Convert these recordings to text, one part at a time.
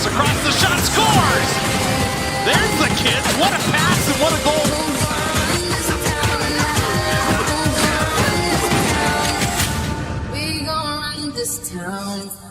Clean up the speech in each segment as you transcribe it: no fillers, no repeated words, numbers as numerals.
Looks across the shot, scores! There's the kids. What a pass and what a goal. We gon' run this town.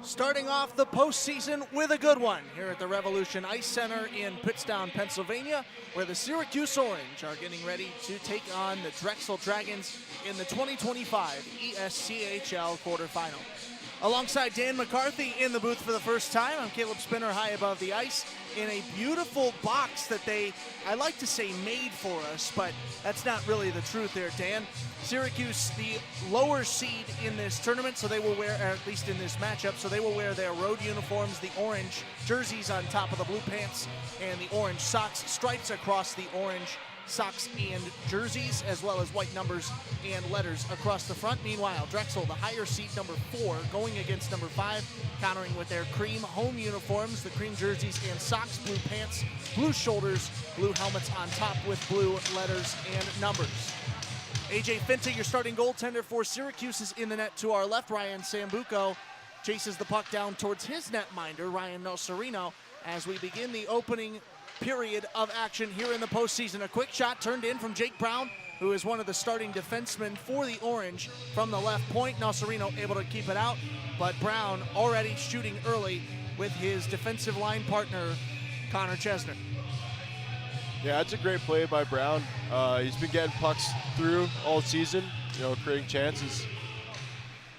Starting off the postseason with a good one here at the Revolution Ice Center in Pittstown, Pennsylvania, where the Syracuse Orange are getting ready to take on the Drexel Dragons in the 2025 ESCHL quarterfinal. Alongside Dan McCarthy in the booth for the first time, I'm Caleb Spinner, high above the ice, in a beautiful box that I like to say made for us, but that's not really the truth there, Dan. Syracuse, the lower seed in this tournament, so they will wear, or at least in this matchup, so they will wear their road uniforms, the orange jerseys on top of the blue pants, and the orange socks, stripes across the orange socks and jerseys, as well as white numbers and letters across the front. Meanwhile, Drexel, the higher seed, number 4, going against number 5, countering with their cream home uniforms, the cream jerseys and socks, blue pants, blue shoulders, blue helmets on top with blue letters and numbers. AJ Finta, your starting goaltender for Syracuse, is in the net to our left. Ryan Sambuco chases the puck down towards his netminder, Ryan Nocerino, as we begin the opening period of action here in the postseason. A quick shot turned in from Jake Brown, who is one of the starting defensemen for the Orange from the left point. Nocerino able to keep it out, but Brown already shooting early with his defensive line partner, Connor Chesner. Yeah, that's a great play by Brown. He's been getting pucks through all season, creating chances.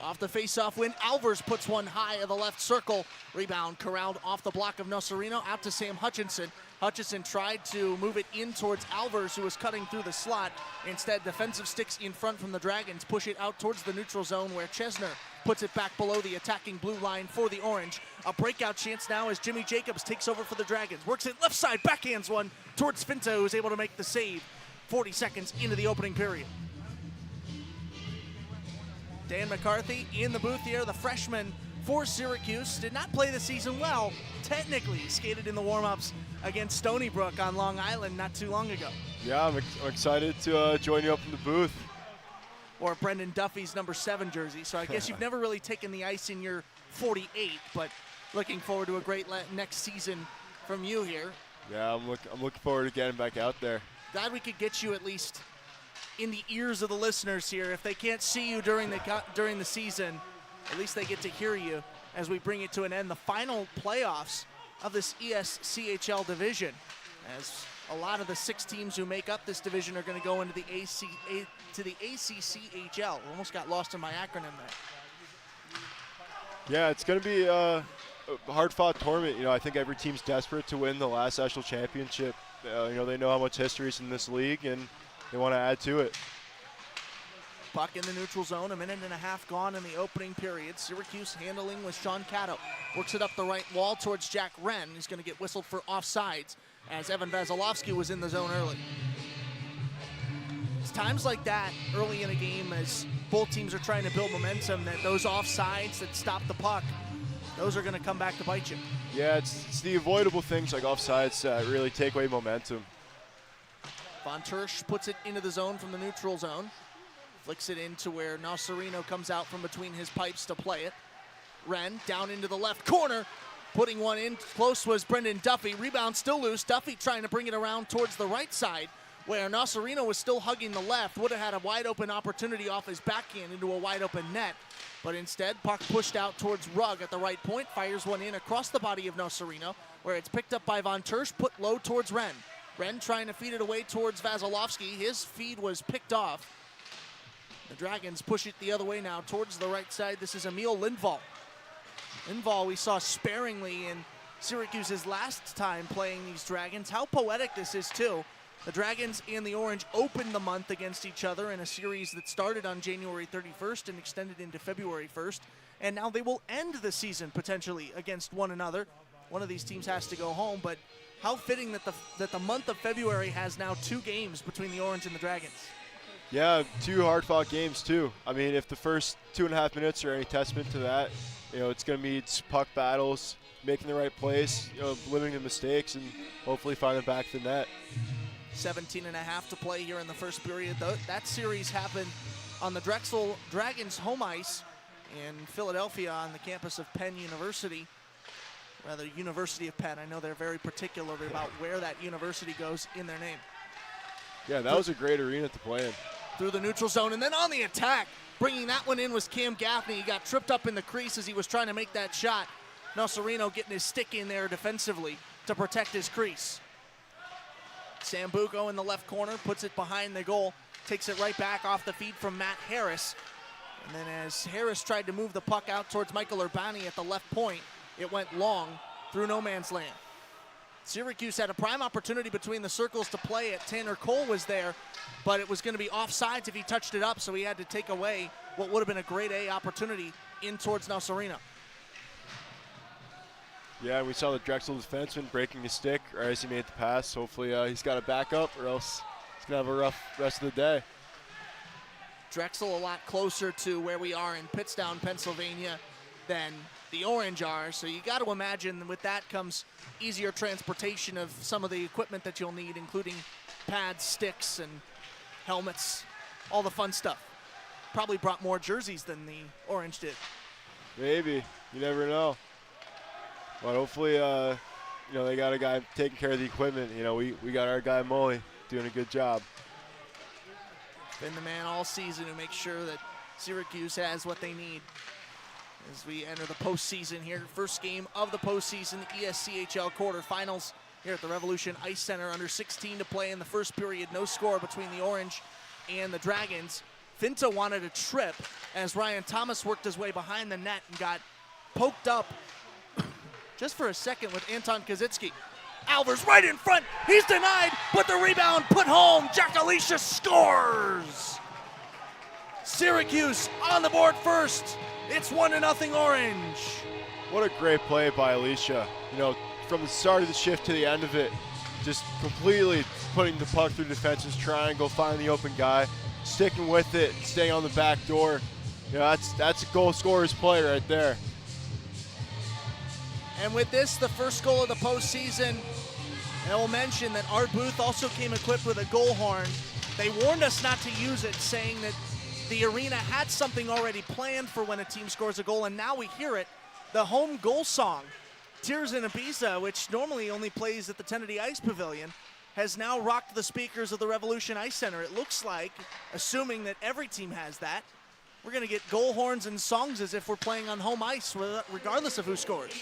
Off the face-off win, Alvers puts one high of the left circle. Rebound corralled off the block of Nocerino, out to Sam Hutchinson. Hutchinson tried to move it in towards Alvers, who was cutting through the slot. Instead, defensive sticks in front from the Dragons push it out towards the neutral zone, where Chesner puts it back below the attacking blue line for the Orange. A breakout chance now as Jimmy Jacobs takes over for the Dragons. Works it left side, backhands one towards Finta, who is able to make the save 40 seconds into the opening period. Dan McCarthy in the booth here, the freshman for Syracuse. Did not play the season well. Technically skated in the warm-ups against Stony Brook on Long Island not too long ago. Yeah, I'm excited to join you up in the booth. Or Brendan Duffy's number 7 jersey. So I guess you've never really taken the ice in your 48, but looking forward to a great next season from you here. Yeah, I'm looking forward to getting back out there. Glad we could get you at least in the ears of the listeners here. If they can't see you during the season, at least they get to hear you as we bring it to an end. The final playoffs of this ESCHL division, as a lot of the 6 teams who make up this division are going to go into the ACCHL. Almost got lost in my acronym there. Yeah, it's going to be a hard-fought tournament. I think every team's desperate to win the last ESCHL championship. They know how much history is in this league, and they want to add to it. Puck in the neutral zone, a minute and a half gone in the opening period. Syracuse handling with Sean Cato. Works it up the right wall towards Jack Wren. He's going to get whistled for offsides as Evan Vasilevsky was in the zone early. It's times like that early in a game as both teams are trying to build momentum that those offsides that stop the puck, those are going to come back to bite you. Yeah, it's the avoidable things like offsides that really take away momentum. Von Tersch puts it into the zone from the neutral zone. Flicks it into where Nocerino comes out from between his pipes to play it. Wren down into the left corner. Putting one in close was Brendan Duffy. Rebound still loose. Duffy trying to bring it around towards the right side, where Nocerino was still hugging the left. Would have had a wide open opportunity off his backhand into a wide open net. But instead, puck pushed out towards Rugg at the right point. Fires one in across the body of Nocerino, where it's picked up by Von Tersch, put low towards Wren. Wren trying to feed it away towards Vasilevsky. His feed was picked off. The Dragons push it the other way now towards the right side. This is Emil Lindvall. Lindvall we saw sparingly in Syracuse's last time playing these Dragons. How poetic this is too. The Dragons and the Orange opened the month against each other in a series that started on January 31st and extended into February 1st. And now they will end the season potentially against one another. One of these teams has to go home, but how fitting that the month of February has now 2 games between the Orange and the Dragons. Yeah, 2 hard-fought games too. I mean, if the first 2.5 minutes are any testament to that, it's going to be puck battles, making the right plays, limiting the mistakes, and hopefully finding back the net. 17.5 to play here in the first period. That series happened on the Drexel Dragons home ice in Philadelphia on the campus of Penn University. Rather, University of Penn. I know they're very particular about where that university goes in their name. Yeah, that was a great arena to play in. Through the neutral zone, and then on the attack, Bringing that one in was Cam Gaffney. He got tripped up in the crease as he was trying to make that shot. Nocerino getting his stick in there defensively to protect his crease. Sambuco in the left corner, puts it behind the goal, takes it right back off the feed from Matt Harris. And then as Harris tried to move the puck out towards Michael Urbani at the left point, it went long through no man's land. Syracuse had a prime opportunity between the circles to play it. Tanner Cole was there, but it was going to be offsides if he touched it up, so he had to take away what would have been a grade A opportunity in towards Nocerino. Yeah, we saw the Drexel defenseman breaking his stick or as he made the pass. Hopefully he's got a backup or else he's going to have a rough rest of the day. Drexel a lot closer to where we are in Pittsdown, Pennsylvania than the Orange are, so you got to imagine with that comes easier transportation of some of the equipment that you'll need, including pads, sticks, and helmets, all the fun stuff. Probably brought more jerseys than the Orange did. Maybe. You never know. But hopefully, they got a guy taking care of the equipment. We got our guy Molly doing a good job. Been the man all season to make sure that Syracuse has what they need as we enter the postseason here. First game of the postseason, the ESCHL quarterfinals here at the Revolution Ice Center. Under 16 to play in the first period. No score between the Orange and the Dragons. Finta wanted a trip as Ryan Thomas worked his way behind the net and got poked up just for a second with Anton Kazitsky. Alvers right in front. He's denied, but the rebound put home. Jack Alicia scores. Syracuse on the board first. It's 1-0 Orange. What a great play by Alicia. From the start of the shift to the end of it, just completely putting the puck through defense's triangle, finding the open guy, sticking with it, staying on the back door. That's a goal scorer's play right there. And with this, the first goal of the postseason, and I will mention that Art Booth also came equipped with a goal horn. They warned us not to use it, saying that the arena had something already planned for when a team scores a goal, and now we hear it. The home goal song, Tears in Ibiza, which normally only plays at the Kennedy Ice Pavilion, has now rocked the speakers of the Revolution Ice Center. It looks like, assuming that every team has that, we're going to get goal horns and songs as if we're playing on home ice, regardless of who scores.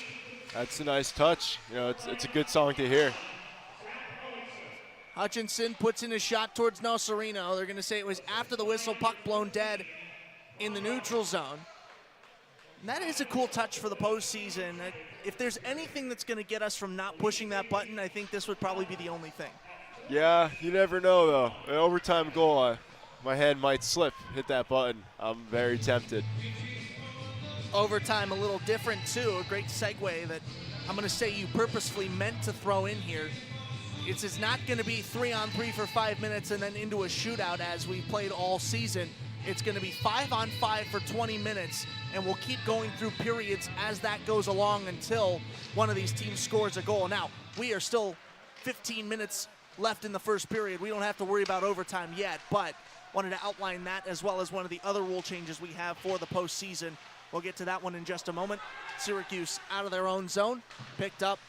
That's a nice touch. It's a good song to hear. Hutchinson puts in a shot towards Nocerino. They're going to say it was after the whistle, puck blown dead in the neutral zone. And that is a cool touch for the postseason. If there's anything that's going to get us from not pushing that button, I think this would probably be the only thing. Yeah, you never know, though. An overtime goal, my head might slip, hit that button. I'm very tempted. Overtime a little different, too. A great segue that I'm going to say you purposefully meant to throw in here. It's not going to be 3-on-3 for 5 minutes and then into a shootout as we played all season. It's going to be 5-on-5 for 20 minutes, and we'll keep going through periods as that goes along until one of these teams scores a goal. Now, we are still 15 minutes left in the first period. We don't have to worry about overtime yet, but wanted to outline that as well as one of the other rule changes we have for the postseason. We'll get to that one in just a moment. Syracuse out of their own zone, picked up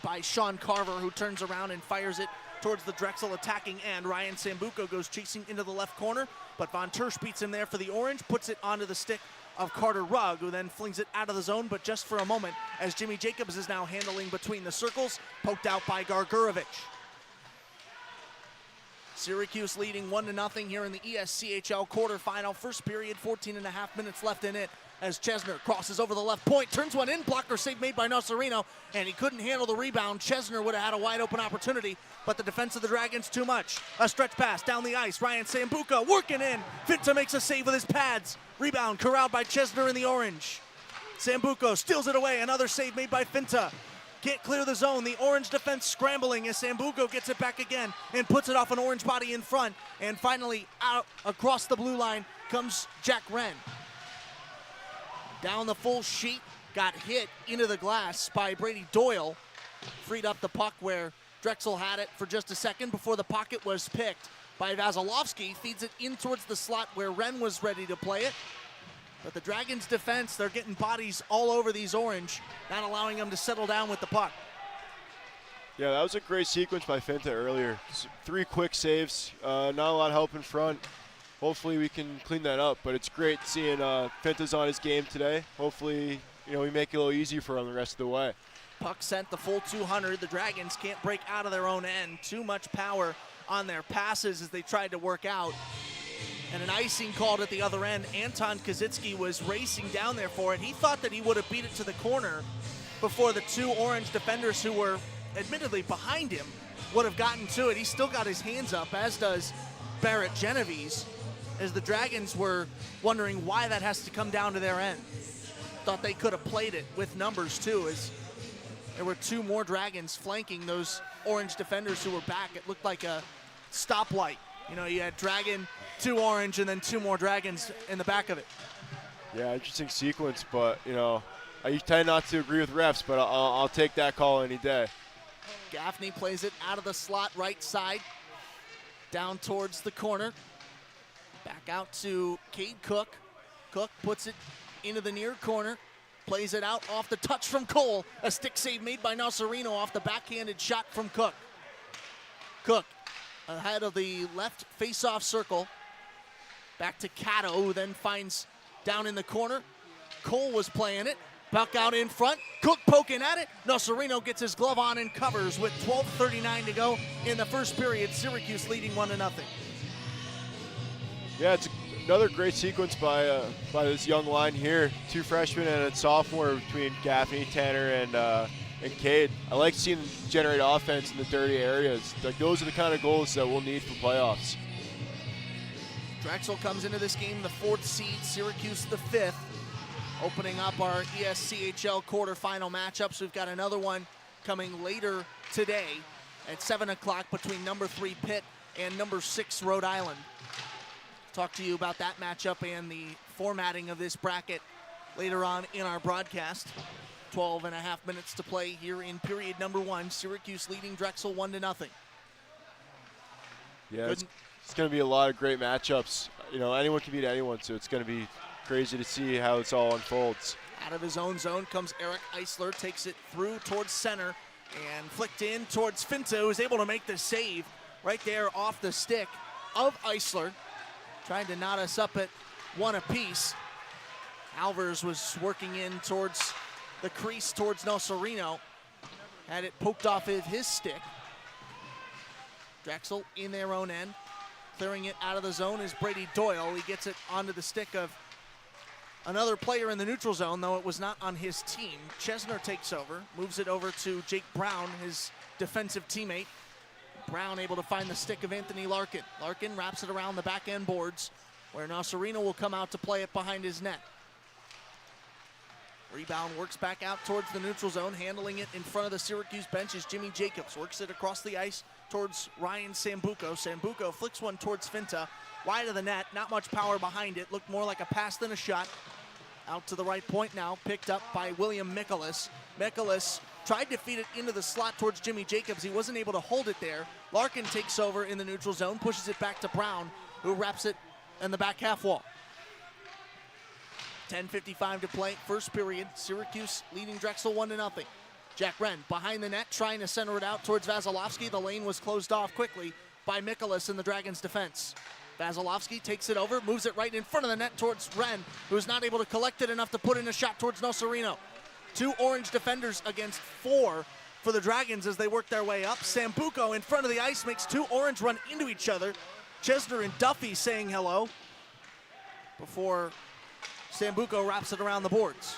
by Sean Carver, who turns around and fires it towards the Drexel attacking end. Ryan Sambuco goes chasing into the left corner, but Von Tersch beats him there for the Orange, puts it onto the stick of Carter Rugg, who then flings it out of the zone, but just for a moment, as Jimmy Jacobs is now handling between the circles, poked out by Gargurovich. Syracuse leading 1-0 here in the ESCHL quarterfinal. First period, 14.5 minutes left in it, as Chesner crosses over the left point, turns one in, blocker save made by Nocerino, and he couldn't handle the rebound. Chesner would have had a wide open opportunity, but the defense of the Dragons too much. A stretch pass down the ice, Ryan Sambuca working in. Finta makes a save with his pads. Rebound corralled by Chesner in the Orange. Sambuco steals it away, another save made by Finta. Can't clear the zone. The Orange defense scrambling as Sambuco gets it back again and puts it off an Orange body in front. And finally, out across the blue line comes Jack Wren. Down the full sheet, got hit into the glass by Brady Doyle. Freed up the puck where Drexel had it for just a second before the pocket was picked by Vasilevsky. Feeds it in towards the slot where Wren was ready to play it. But the Dragons' defense, they're getting bodies all over these Orange, not allowing them to settle down with the puck. Yeah, that was a great sequence by Finta earlier. 3 quick saves, not a lot of help in front. hopefully we can clean that up. But it's great seeing Finta's on his game today. Hopefully, we make it a little easier for him the rest of the way. Puck sent the full 200. The Dragons can't break out of their own end. Too much power on their passes as they tried to work out. And an icing called at the other end. Anton Kazitsky was racing down there for it. He thought that he would have beat it to the corner before the two Orange defenders who were admittedly behind him would have gotten to it. He still got his hands up, as does Barrett Genovese, as the Dragons were wondering why that has to come down to their end. Thought they could have played it with numbers too, as there were two more Dragons flanking those Orange defenders who were back. It looked like a stoplight. You had Dragon, two Orange, and then two more Dragons in the back of it. Yeah, interesting sequence, but, I tend not to agree with refs, but I'll take that call any day. Gaffney plays it out of the slot right side, down towards the corner. Back out to Cade Cook. Cook puts it into the near corner, plays it out off the touch from Cole. A stick save made by Nocerino off the backhanded shot from Cook. Cook ahead of the left face-off circle. Back to Cato, who then finds down in the corner. Cole was playing it. Puck out in front. Cook poking at it. Nocerino gets his glove on and covers with 12:39 to go in the first period. Syracuse leading 1-0. Yeah, it's another great sequence by this young line here. Two freshmen and a sophomore between Gaffney, Tanner, and Cade. I like seeing them generate offense in the dirty areas. Like, those are the kind of goals that we'll need for playoffs. Drexel comes into this game the 4th seed, Syracuse the 5th. Opening up our ESCHL quarterfinal matchups. We've got another one coming later today at 7 o'clock between number 3 Pitt and number 6 Rhode Island. Talk to you about that matchup and the formatting of this bracket later on in our broadcast. 12 and a half minutes to play here in period number 1. Syracuse leading Drexel 1-0. Yeah, it's going to be a lot of great matchups. Anyone can beat anyone, so it's going to be crazy to see how this all unfolds. Out of his own zone comes Eric Eisler, takes it through towards center and flicked in towards Finta, who's able to make the save right there off the stick of Eisler. Trying to knot us up at one apiece. Alvers was working in towards the crease towards Nocerino. Had it poked off of his stick. Drexel in their own end. Clearing it out of the zone is Brady Doyle. He gets it onto the stick of another player in the neutral zone, though it was not on his team. Chesner takes over, moves it over to Jake Brown, his defensive teammate. Brown able to find the stick of Anthony Larkin. Larkin wraps it around the back end boards, where Nocerino will come out to play it behind his net. Rebound works back out towards the neutral zone. Handling it in front of the Syracuse bench is Jimmy Jacobs. Works it across the ice towards Ryan Sambuco. Sambuco flicks one towards Finta. Wide of the net, not much power behind it. Looked more like a pass than a shot. Out to the right point now, picked up by William Mikolas. Mikolas tried to feed it into the slot towards Jimmy Jacobs. He wasn't able to hold it there. Larkin takes over in the neutral zone, pushes it back to Brown, who wraps it in the back half wall. 10:55 to play, first period. Syracuse leading Drexel 1-0. Jack Wren behind the net, trying to center it out towards Vasilevsky. The lane was closed off quickly by Mikolas in the Dragons' defense. Vasilevsky takes it over, moves it right in front of the net towards Wren, who's not able to collect it enough to put in a shot towards Nocerino. 2 Orange defenders against 4 for the Dragons as they work their way up. Sambuco in front of the ice makes 2 Orange run into each other. Chesner and Duffy saying hello before Sambuco wraps it around the boards.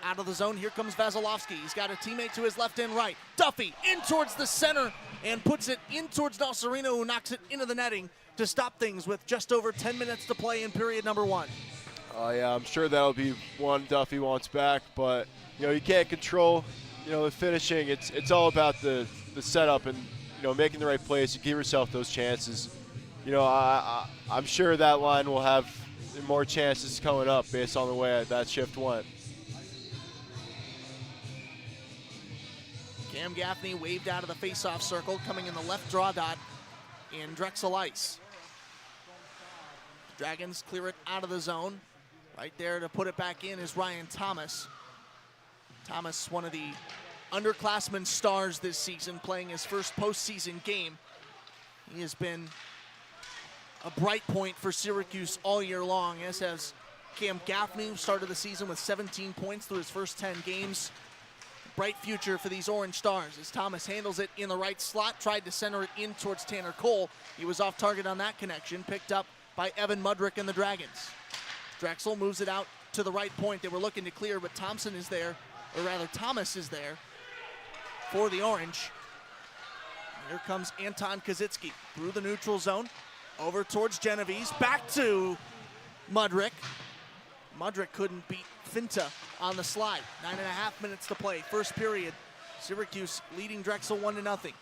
Out of the zone, here comes Vasilevsky. He's got a teammate to his left and right. Duffy in towards the center and puts it in towards Nocerino, who knocks it into the netting to stop things with just over 10 minutes to play in period number 1. Yeah, I'm sure that'll be one Duffy wants back, but you can't control the finishing. It's all about the setup and making the right plays to give yourself those chances. I'm sure that line will have more chances coming up based on the way that shift went. Cam Gaffney waved out of the face-off circle, coming in the left draw dot in Drexel ice. Dragons clear it out of the zone. Right there to put it back in is Ryan Thomas. Thomas, one of the underclassmen stars this season, playing his first postseason game. He has been a bright point for Syracuse all year long, as has Cam Gaffney, who started the season with 17 points through his first 10 games. Bright future for these Orange Stars as Thomas handles it in the right slot, tried to center it in towards Tanner Cole. He was off target on that connection, picked up by Evan Mudrick and the Dragons. Drexel moves it out to the right point. They were looking to clear, but Thomas is there for the Orange. Here comes Anton Kazitsky through the neutral zone, over towards Genovese, back to Mudrick. Mudrick couldn't beat Finta on the slide. 9.5 minutes to play, first period. Syracuse leading Drexel 1-0.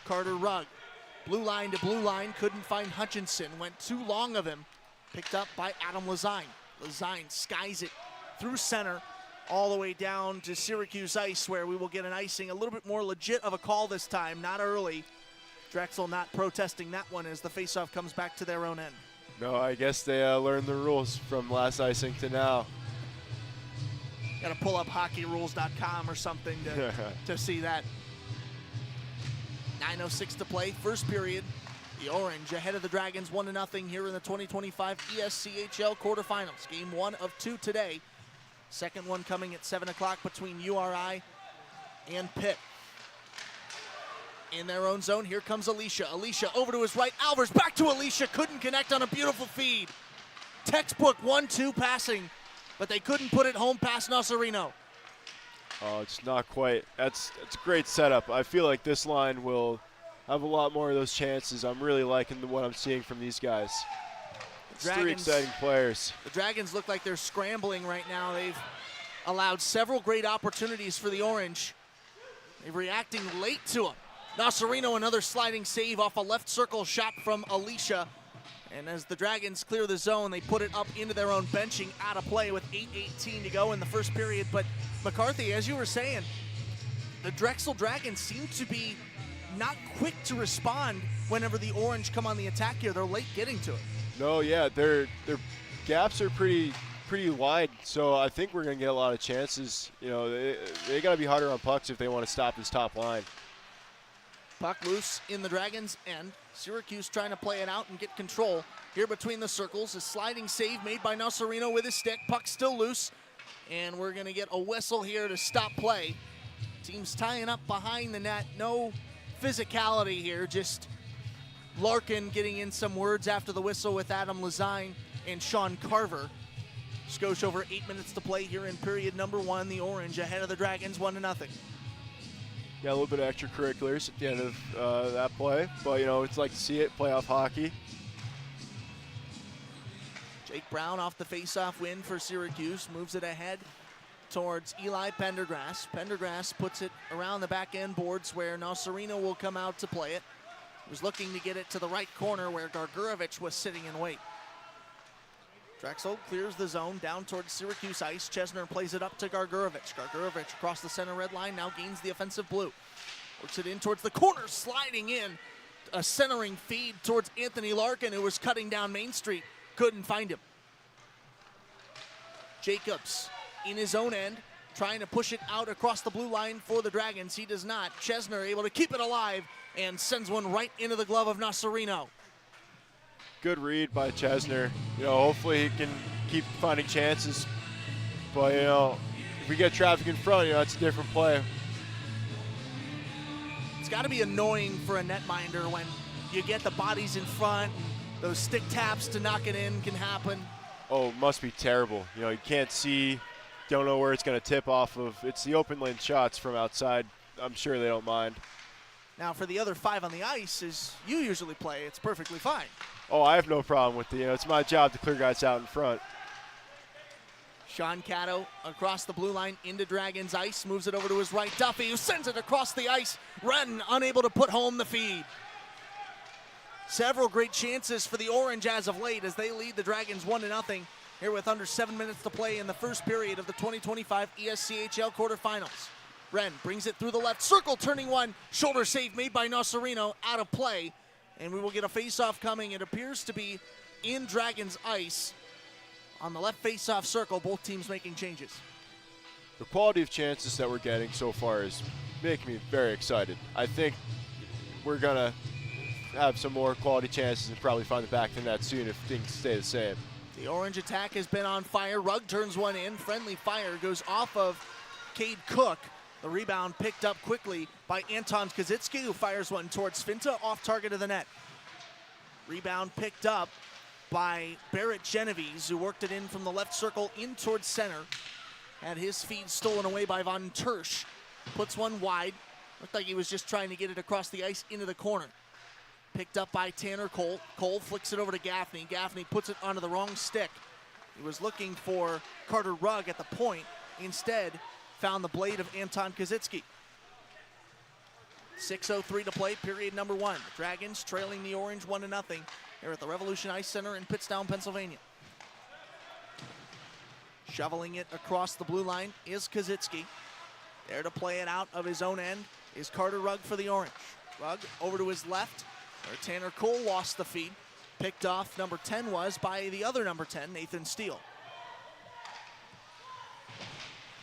Carter Rugg, blue line to blue line, couldn't find Hutchinson, went too long of him, picked up by Adam Lazine. Lazine skies it through center, all the way down to Syracuse ice, where we will get an icing, a little bit more legit of a call this time, not early. Drexel not protesting that one as the faceoff comes back to their own end. No, I guess they learned the rules from last icing to now. Got to pull up hockeyrules.com or something to see that. 9:06 to play, first period. The Orange ahead of the Dragons 1-0 here in the 2025 ESCHL quarterfinals. Game 1 of 2 today. Second one coming at 7 o'clock between URI and Pitt. In their own zone, here comes Alicia. Alicia over to his right, Alvers back to Alicia, couldn't connect on a beautiful feed. Textbook 1-2 passing, but they couldn't put it home past Nocerino. Oh, it's not quite. It's a great setup. I feel like this line will have a lot more of those chances. I'm really liking what I'm seeing from these guys. It's three exciting players. The Dragons look like they're scrambling right now. They've allowed several great opportunities for the Orange. They're reacting late to them. Nocerino, another sliding save off a left circle shot from Alicia. And as the Dragons clear the zone, they put it up into their own benching, out of play with 8:18 to go in the first period. But McCarthy, as you were saying, the Drexel Dragons seem to be not quick to respond whenever the Orange come on the attack here. They're late getting to it. No, yeah, their gaps are pretty wide, so I think we're going to get a lot of chances. You know, they got to be harder on pucks if they want to stop this top line. Puck loose in the Dragons' end. Syracuse trying to play it out and get control. Here between the circles, a sliding save made by Nocerino with his stick. Puck still loose, and we're going to get a whistle here to stop play. Team's tying up behind the net. No physicality here, just Larkin getting in some words after the whistle with Adam Lazine and Sean Carver. Scotia over 8 minutes to play here in period number 1. The Orange ahead of the Dragons 1-0. Yeah, a little bit of extracurriculars at the end of that play, but you know, it's like to see it, playoff hockey. Jake Brown off the face-off win for Syracuse, moves it ahead towards Eli Pendergrass. Pendergrass puts it around the back end boards where Nocerino will come out to play it. Was looking to get it to the right corner where Gargurovich was sitting in wait. Drexel clears the zone down towards Syracuse ice. Chesner plays it up to Gargurovich. Gargurovich across the center red line, now gains the offensive blue. Works it in towards the corner, sliding in. A centering feed towards Anthony Larkin, who was cutting down Main Street. Couldn't find him. Jacobs in his own end, trying to push it out across the blue line for the Dragons. He does not. Chesner able to keep it alive and sends one right into the glove of Nocerino. Good read by Chesner. You know, hopefully he can keep finding chances. But, you know, if we get traffic in front, you know, it's a different play. It's got to be annoying for a netminder when you get the bodies in front. Those stick taps to knock it in can happen. Oh, it must be terrible. You know, you can't see, don't know where it's going to tip off of. It's the open lane shots from outside. I'm sure they don't mind. Now, for the other 5 on the ice, as you usually play, it's perfectly fine. Oh, I have no problem with it. You know, it's my job to clear guys out in front. Sean Caddo across the blue line into Dragons ice, moves it over to his right. Duffy, who sends it across the ice. Redden unable to put home the feed. Several great chances for the Orange as of late as they lead the Dragons 1-0 here with under 7 minutes to play in the first period of the 2025 ESCHL quarterfinals. Wren brings it through the left circle, turning one. Shoulder save made by Nocerino, out of play. And we will get a face-off coming. It appears to be in Dragons ice. On the left face-off circle, both teams making changes. The quality of chances that we're getting so far is making me very excited. I think we're going to have some more quality chances and probably find the back of the net soon if things stay the same. The Orange attack has been on fire. Rugg turns one in. Friendly fire goes off of Cade Cook. The rebound picked up quickly by Anton Kazitsky, who fires one towards Finta, off target of the net. Rebound picked up by Barrett Genovese, who worked it in from the left circle in towards center. Had his feed stolen away by Von Tersch. Puts one wide. Looked like he was just trying to get it across the ice into the corner. Picked up by Tanner Cole. Cole flicks it over to Gaffney. Gaffney puts it onto the wrong stick. He was looking for Carter Rugg at the point. Instead, found the blade of Anton Kazitsky. 6:03 to play, period number 1. The Dragons trailing the Orange 1-0 here at the Revolution Ice Center in Pittston, Pennsylvania. Shoveling it across the blue line is Kazitsky. There to play it out of his own end is Carter Rugg for the Orange. Rugg over to his left, where Tanner Cole lost the feed. Picked off, number 10 was, by the other number 10, Nathan Steele.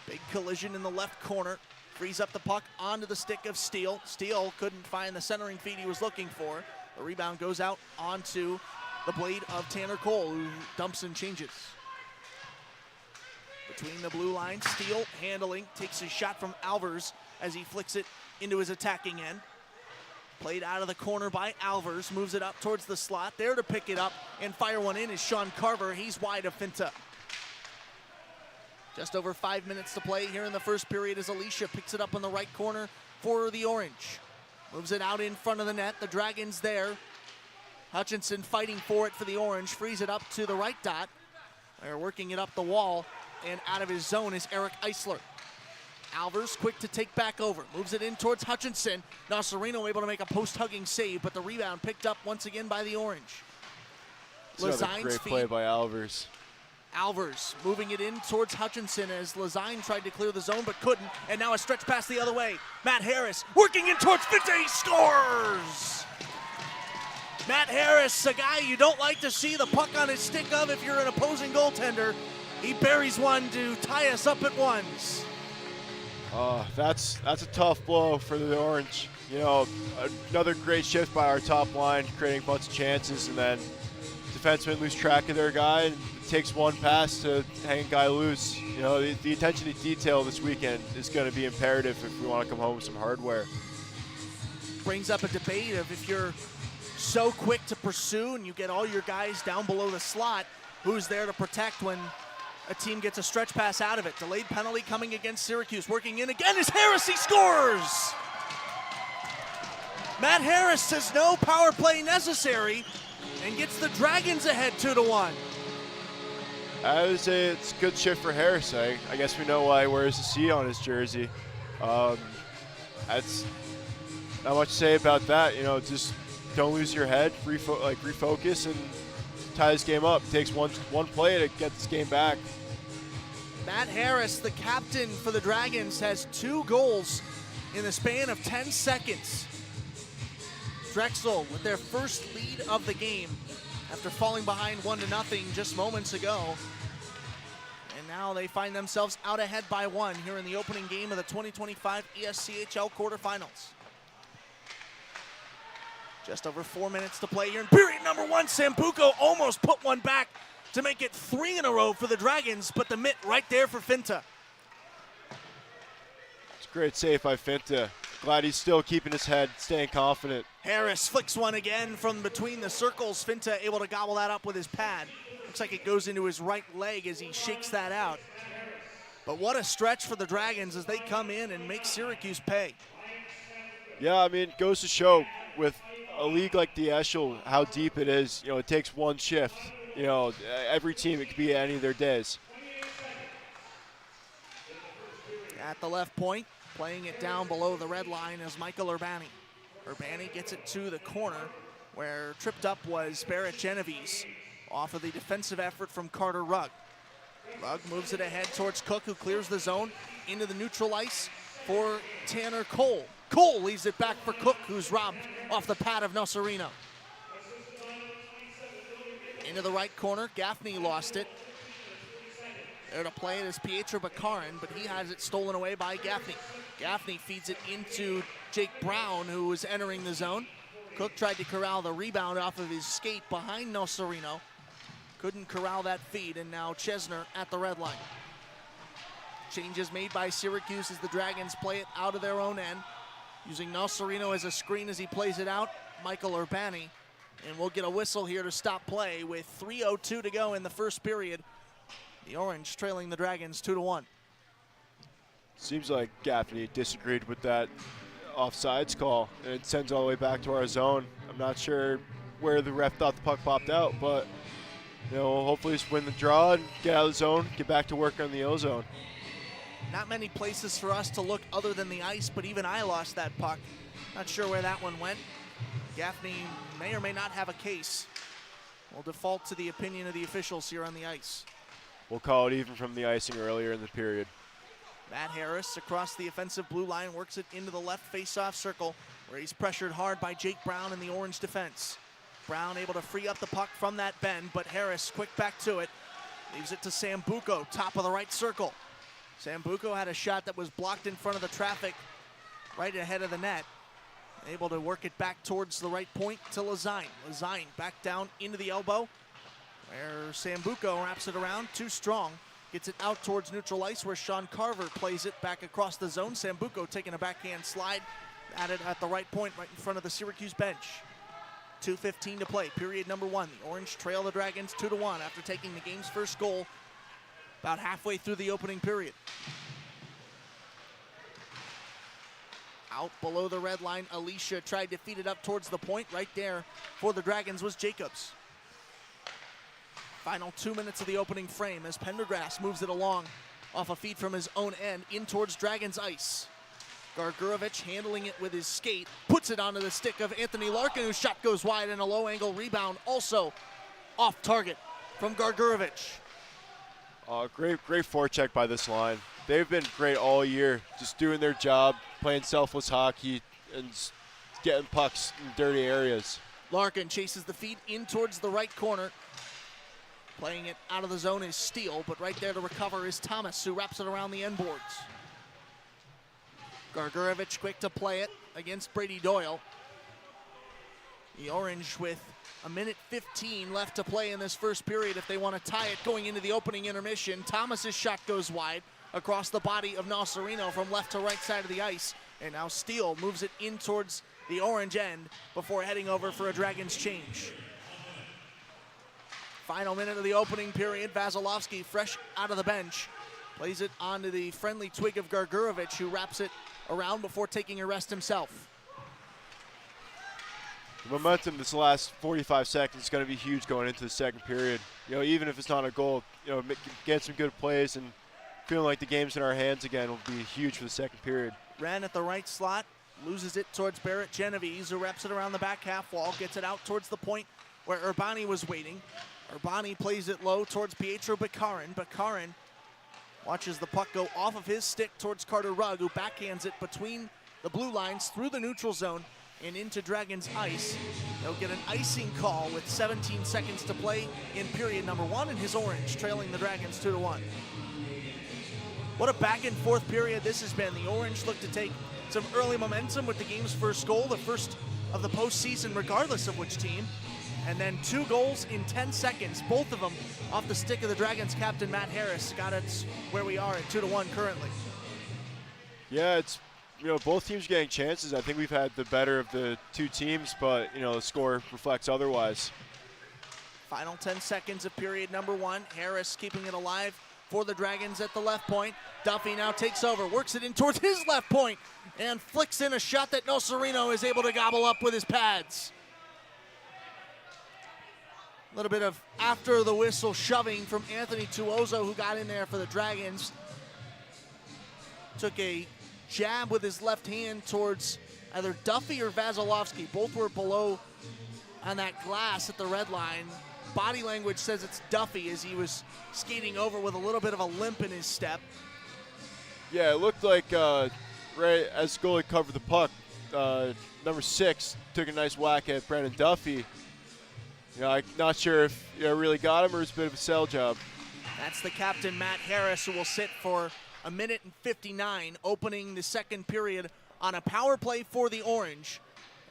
Big collision in the left corner. Frees up the puck onto the stick of Steele. Steele couldn't find the centering feed he was looking for. The rebound goes out onto the blade of Tanner Cole, who dumps and changes. Between the blue line, Steele handling, takes his shot from Alvers as he flicks it into his attacking end. Played out of the corner by Alvers, moves it up towards the slot. There to pick it up and fire one in is Sean Carver. He's wide of Finta. Just over 5 minutes to play here in the first period as Alicia picks it up in the right corner for the Orange. Moves it out in front of the net. The Dragons there. Hutchinson fighting for it for the Orange. Frees it up to the right dot. They're working it up the wall, and out of his zone is Eric Eisler. Alvers quick to take back over. Moves it in towards Hutchinson. Nocerino able to make a post-hugging save, but the rebound picked up once again by the Orange. Another great play by Alvers. Alvers moving it in towards Hutchinson as Lazine tried to clear the zone but couldn't, and now a stretch pass the other way. Matt Harris working in towards Finta, he scores! Matt Harris, a guy you don't like to see the puck on his stick of if you're an opposing goaltender. He buries one to tie us up at ones. That's a tough blow for the Orange. You know, another great shift by our top line, creating a bunch of chances, and then defensemen lose track of their guy, and it takes one pass to hang a guy loose. You know, the attention to detail this weekend is going to be imperative if we want to come home with some hardware. Brings up a debate of if you're so quick to pursue and you get all your guys down below the slot, who's there to protect when a team gets a stretch pass out of it. Delayed penalty coming against Syracuse. Working in again is Harris. He scores! Matt Harris says no power play necessary and gets the Dragons ahead 2-1. It's a good shift for Harris. I guess we know why he wears the C on his jersey. That's not much to say about that. You know, just don't lose your head, refocus, and tie this game up. It takes one play to get this game back. Matt Harris, the captain for the Dragons, has 2 goals in the span of 10 seconds. Drexel with their first lead of the game after falling behind 1-0 just moments ago. And now they find themselves out ahead by 1 here in the opening game of the 2025 ESCHL quarterfinals. Just over 4 minutes to play here in period number 1. Sambuco almost put one back to make it 3 in a row for the Dragons, but the mitt right there for Finta. It's a great save by Finta. Glad he's still keeping his head, staying confident. Harris flicks one again from between the circles. Finta able to gobble that up with his pad. Looks like it goes into his right leg as he shakes that out. But what a stretch for the Dragons as they come in and make Syracuse pay. Yeah, I mean, it goes to show with a league like the ESCHL how deep it is. You know, it takes one shift. You know, every team, it could be any of their days. At the left point, playing it down below the red line is Michael Urbani. Urbani gets it to the corner where tripped up was Barrett Genovese off of the defensive effort from Carter Rugg. Rugg moves it ahead towards Cook, who clears the zone into the neutral ice for Tanner Cole. Cole leaves it back for Cook, who's robbed off the pad of Nocerino. Into the right corner, Gaffney lost it. There to play it is Pietro Bakarin, but he has it stolen away by Gaffney. Gaffney feeds it into Jake Brown, who is entering the zone. Cook tried to corral the rebound off of his skate behind Nocerino. Couldn't corral that feed, and now Chesner at the red line. Changes made by Syracuse as the Dragons play it out of their own end. Using Nocerino as a screen as he plays it out, Michael Urbani. And we'll get a whistle here to stop play with 3:02 to go in the first period. The Orange trailing the Dragons 2-1. Seems like Gaffney disagreed with that offsides call, and it sends all the way back to our zone. I'm not sure where the ref thought the puck popped out, but hopefully just win the draw and get out of the zone, get back to work on the O-zone. Not many places for us to look other than the ice, but even I lost that puck. Not sure where that one went. Gaffney may or may not have a case. We'll default to the opinion of the officials here on the ice. We'll call it even from the icing earlier in the period. Matt Harris across the offensive blue line works it into the left face-off circle where he's pressured hard by Jake Brown in the Orange defense. Brown able to free up the puck from that bend, but Harris quick back to it. Leaves it to Sambuco, top of the right circle. Sambuco had a shot that was blocked in front of the traffic right ahead of the net. Able to work it back towards the right point to Lazine. Lazine back down into the elbow where Sambuco wraps it around, too strong. Gets it out towards neutral ice where Sean Carver plays it back across the zone. Sambuco taking a backhand slide at it at the right point right in front of the Syracuse bench. 2:15 to play, period number 1. The Orange trail the Dragons 2-1 after taking the game's first goal about halfway through the opening period. Out below the red line, Alicia tried to feed it up towards the point. Right there for the Dragons was Jacobs. Final 2 minutes of the opening frame as Pendergrass moves it along off a feed from his own end in towards Dragons ice. Gargurovich handling it with his skate, puts it onto the stick of Anthony Larkin, whose shot goes wide, and a low angle rebound also off target from Gargurovich. Great forecheck by this line. They've been great all year, just doing their job, playing selfless hockey, and getting pucks in dirty areas. Larkin chases the feed in towards the right corner. Playing it out of the zone is Steele, but right there to recover is Thomas, who wraps it around the end boards. Gargurovich quick to play it against Brady Doyle. The Orange with 1:15 left to play in this first period if they want to tie it going into the opening intermission. Thomas's shot goes wide across the body of Nocerino from left to right side of the ice. And now Steele moves it in towards the Orange end before heading over for a Dragons change. Final minute of the opening period. Vasilevsky, fresh out of the bench, plays it onto the friendly twig of Gargurovich, who wraps it around before taking a rest himself. The momentum this last 45 seconds is going to be huge going into the second period. Even if it's not a goal, get some good plays and feeling like the game's in our hands again will be huge for the second period. Ran at the right slot, loses it towards Barrett Genovese, who wraps it around the back half wall, gets it out towards the point where Urbani was waiting. Urbani plays it low towards Pietro Bakarin. Bakarin watches the puck go off of his stick towards Carter Rugg, who backhands it between the blue lines through the neutral zone and into Dragons ice. They'll get an icing call with 17 seconds to play in period number 1, and his Orange trailing the Dragons 2-1. What a back and forth period this has been. The Orange look to take some early momentum with the game's first goal, the first of the postseason regardless of which team. And then 2 goals in 10 seconds, both of them off the stick of the Dragons captain Matt Harris. Got us where we are at 2-1 currently. Yeah, it's both teams getting chances. I think we've had the better of the two teams, but the score reflects otherwise. Final 10 seconds of period number 1. Harris keeping it alive for the Dragons at the left point. Duffy now takes over, works it in towards his left point, and flicks in a shot that Nocerino is able to gobble up with his pads. A little bit of after the whistle shoving from Anthony Tuozo, who got in there for the Dragons. Took a jab with his left hand towards either Duffy or Vasilevsky. Both were below on that glass at the red line. Body language says it's Duffy as he was skating over with a little bit of a limp in his step. Yeah, it looked like right as goalie covered the puck, number 6 took a nice whack at Brandon Duffy. I'm not sure if really got him or it's a bit of a sell job. That's the captain, Matt Harris, who will sit for 1:59, opening the second period on a power play for the Orange.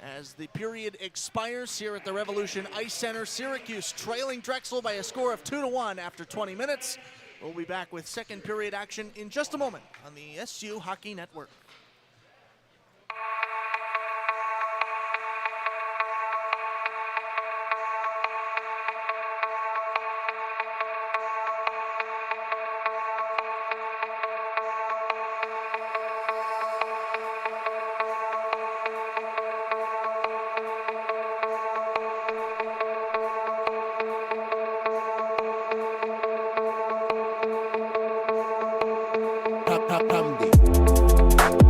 As the period expires here at the Revolution Ice Center, Syracuse trailing Drexel by a score of 2-1 after 20 minutes. We'll be back with second period action in just a moment on the SU Hockey Network. Hamdi.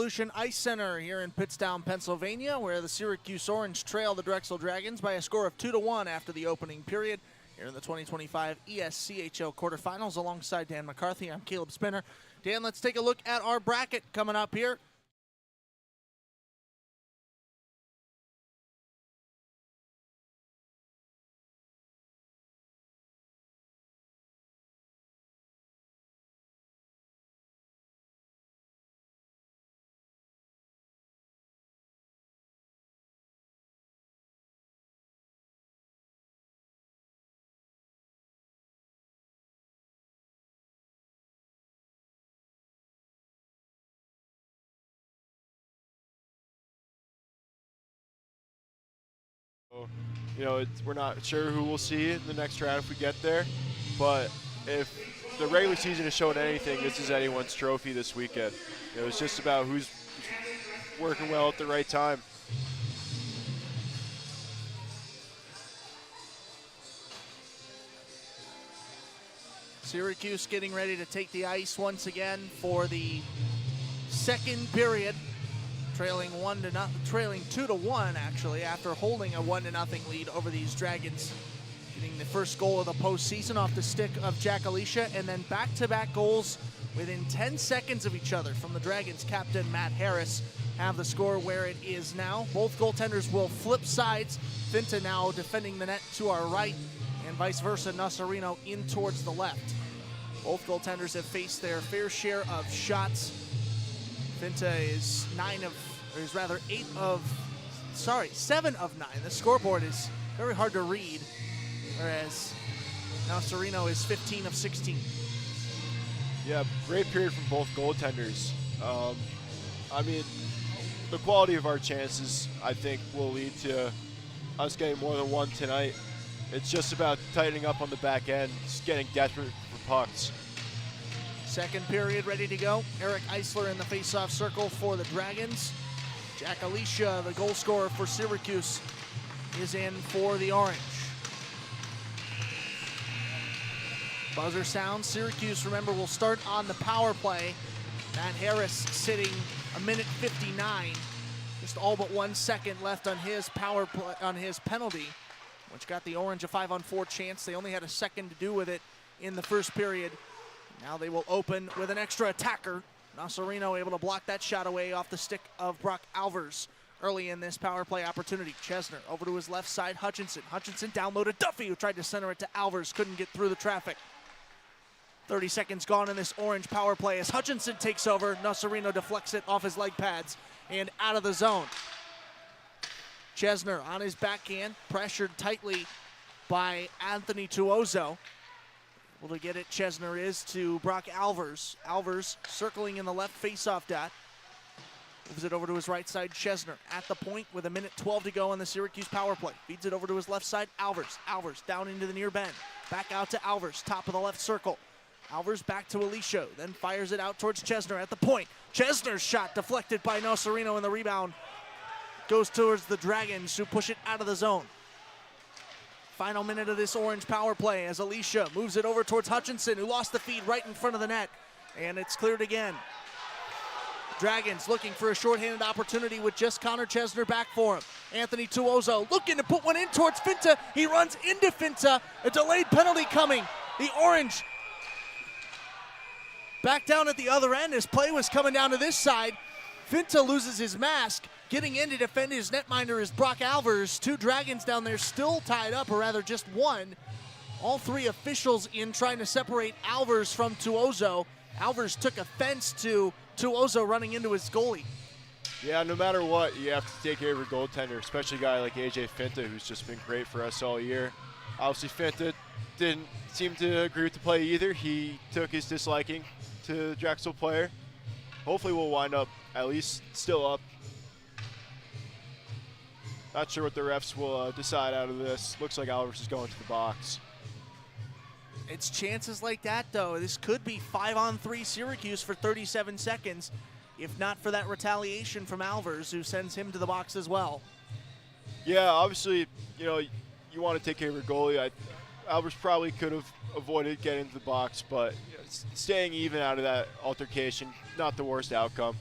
Revolution Ice Center here in Pittsdown, Pennsylvania, where the Syracuse Orange trail the Drexel Dragons by a score of 2-1 after the opening period. Here in the 2025 ESCHL quarterfinals alongside Dan McCarthy, I'm Caleb Spinner. Dan, let's take a look at our bracket coming up here. We're not sure who we'll see in the next round if we get there, but if the regular season has shown anything, this is anyone's trophy this weekend. It's just about who's working well at the right time. Syracuse getting ready to take the ice once again for the second period. Trailing 2-1 actually, after holding a 1-0 lead over these Dragons. Getting the first goal of the postseason off the stick of Jack Alicia, and then back-to-back goals within 10 seconds of each other from the Dragons captain Matt Harris have the score where it is now. Both goaltenders will flip sides. Finta now defending the net to our right, and vice versa, Nasarino in towards the left. Both goaltenders have faced their fair share of shots. Finta is 7 of 9. The scoreboard is very hard to read, whereas Nasarino is 15 of 16. Yeah, great period from both goaltenders. The quality of our chances, I think, will lead to us getting more than one tonight. It's just about tightening up on the back end, just getting desperate for pucks. Second period ready to go. Eric Eisler in the face-off circle for the Dragons. Jack Alicia, the goal scorer for Syracuse, is in for the Orange. Buzzer sounds. Syracuse, remember, will start on the power play. Matt Harris sitting a minute 59. Just all but 1 second left on his power play, on his penalty, which got the Orange a 5-on-4 chance. They only had a second to do with it in the first period. Now they will open with an extra attacker. Nasarino able to block that shot away off the stick of Brock Alvers early in this power play opportunity. Chesner over to his left side, Hutchinson. Hutchinson downloaded Duffy, who tried to center it to Alvers, couldn't get through the traffic. 30 seconds gone in this Orange power play as Hutchinson takes over. Nasarino deflects it off his leg pads and out of the zone. Chesner on his backhand, pressured tightly by Anthony Tuozo. Able to get it, Chesner is to Brock Alvers. Alvers circling in the left face-off dot. Moves it over to his right side, Chesner at the point with a minute 12 to go on the Syracuse power play. Feeds it over to his left side, Alvers. Alvers down into the near bend. Back out to Alvers, top of the left circle. Alvers back to Alicia, then fires it out towards Chesner at the point. Chesner's shot deflected by Nasarino, and the rebound goes towards the Dragons, who push it out of the zone. Final minute of this Orange power play as Alicia moves it over towards Hutchinson, who lost the feed right in front of the net, and it's cleared again. Dragons looking for a shorthanded opportunity with just Connor Chesner back for him. Anthony Tuozo looking to put one in towards Finta. He runs into Finta. A delayed penalty coming. The Orange back down at the other end as play was coming down to this side. Finta loses his mask. Getting in to defend his netminder is Brock Alvers. Two Dragons down there still tied up, or rather just one. All three officials in trying to separate Alvers from Tuozo. Alvers took offense to Tuozo running into his goalie. Yeah, no matter what, you have to take care of your goaltender, especially a guy like AJ Finta, who's just been great for us all year. Obviously, Finta didn't seem to agree with the play either. He took his disliking to the Drexel player. Hopefully we'll wind up at least still up. Not sure what the refs will decide out of this. Looks like Alvers is going to the box. It's chances like that, though. This could be 5-on-3 Syracuse for 37 seconds, if not for that retaliation from Alvers, who sends him to the box as well. Yeah, obviously, you want to take care of your goalie. Alvers probably could have avoided getting into the box, but staying even out of that altercation, not the worst outcome.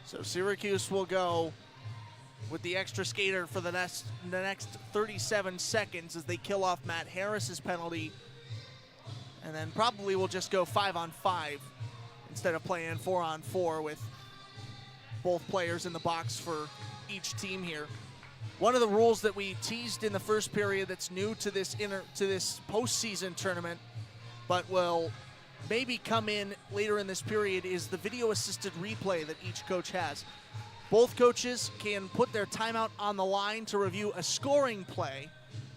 So Syracuse will go with the extra skater for the next 37 seconds as they kill off Matt Harris's penalty. And then probably we'll just go 5-on-5 instead of playing 4-on-4 with both players in the box for each team here. One of the rules that we teased in the first period that's new to this postseason tournament, but will maybe come in later in this period, is the video assisted replay that each coach has. Both coaches can put their timeout on the line to review a scoring play,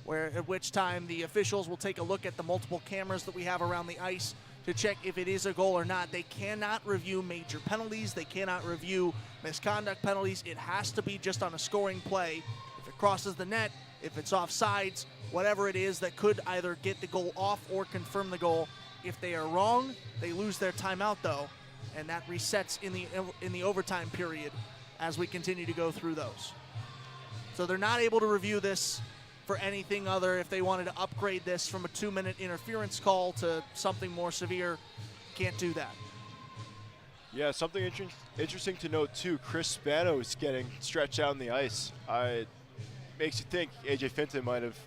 at which time the officials will take a look at the multiple cameras that we have around the ice to check if it is a goal or not. They cannot review major penalties. They cannot review misconduct penalties. It has to be just on a scoring play. If it crosses the net, if it's offsides, whatever it is that could either get the goal off or confirm the goal. If they are wrong, they lose their timeout though, and that resets in the overtime period as we continue to go through those. So they're not able to review this for anything other. If they wanted to upgrade this from a 2-minute interference call to something more severe, can't do that. Yeah, something interesting to note too, Chris Spano is getting stretched out on the ice. It makes you think AJ Finta might have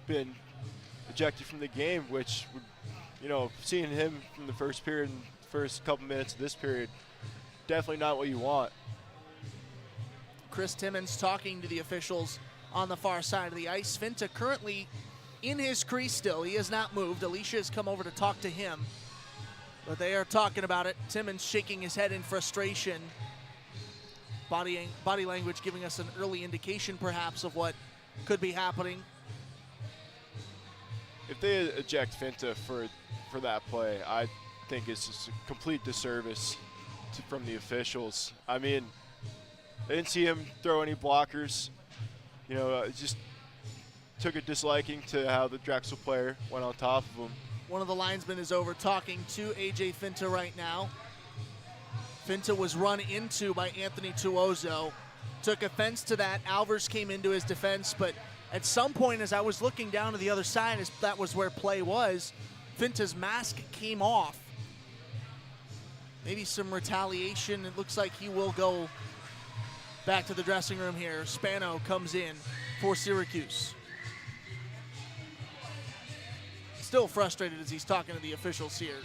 been ejected from the game, which would, seeing him from the first period and first couple minutes of this period, definitely not what you want. Chris Timmons talking to the officials on the far side of the ice. Finta currently in his crease still. He has not moved. Alicia has come over to talk to him, but they are talking about it. Timmons shaking his head in frustration. Body language giving us an early indication perhaps of what could be happening. If they eject Finta for that play, I think it's just a complete disservice from the officials. I mean, I didn't see him throw any blockers. Just took a disliking to how the Drexel player went on top of him. One of the linesmen is over talking to AJ Finta right now. Finta was run into by Anthony Tuozo. Took offense to that. Alvers came into his defense, but at some point as I was looking down to the other side, as that was where play was, Finta's mask came off. Maybe some retaliation. It looks like he will go back to the dressing room here. Spano comes in for Syracuse. Still frustrated as he's talking to the officials here.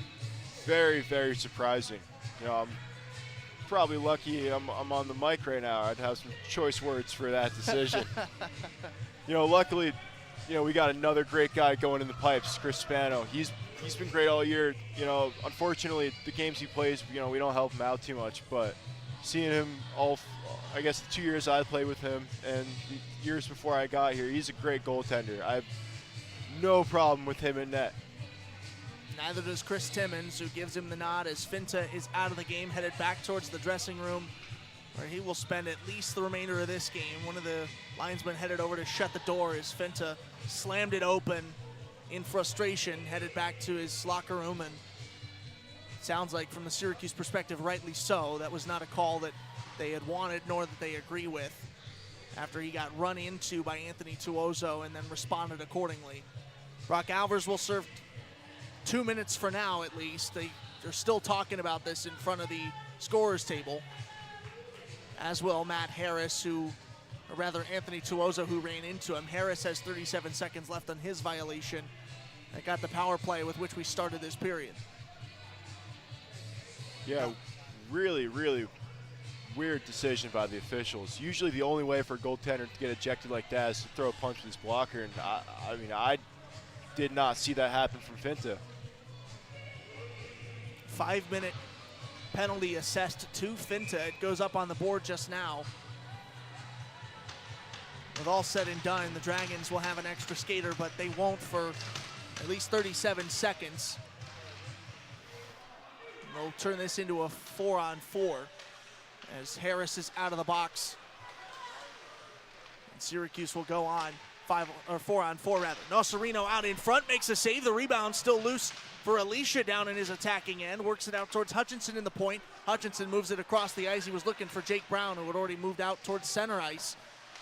Very, very surprising. I'm probably lucky I'm on the mic right now. I'd have some choice words for that decision. Luckily, we got another great guy going in the pipes, Chris Spano. He's been great all year. Unfortunately, the games he plays, we don't help him out too much. But seeing him I guess the 2 years I played with him and the years before I got here, he's a great goaltender. I have no problem with him in net. Neither does Chris Timmons, who gives him the nod as Finta is out of the game, headed back towards the dressing room, where he will spend at least the remainder of this game. One of the linesmen headed over to shut the door as Finta slammed it open in frustration, headed back to his locker room, and sounds like from the Syracuse perspective, rightly so. That was not a call that they had wanted nor that they agree with after he got run into by Anthony Tuozo and then responded accordingly. Brock Alvers will serve 2 minutes for now at least. They're still talking about this in front of the scorer's table, as will Matt Harris, Anthony Tuozo, who ran into him. Harris has 37 seconds left on his violation. That got the power play with which we started this period. Yeah, really, really weird decision by the officials. Usually the only way for a goaltender to get ejected like that is to throw a punch with his blocker, and I did not see that happen from Finta. 5-minute penalty assessed to Finta. It goes up on the board just now. With all said and done, the Dragons will have an extra skater, but they won't for at least 37 seconds. They'll turn this into a 4-on-4 as Harris is out of the box. And Syracuse will go on 4-on-4 rather. Nocerino out in front, makes a save. The rebound still loose for Alicia down in his attacking end. Works it out towards Hutchinson in the point. Hutchinson moves it across the ice. He was looking for Jake Brown, who had already moved out towards center ice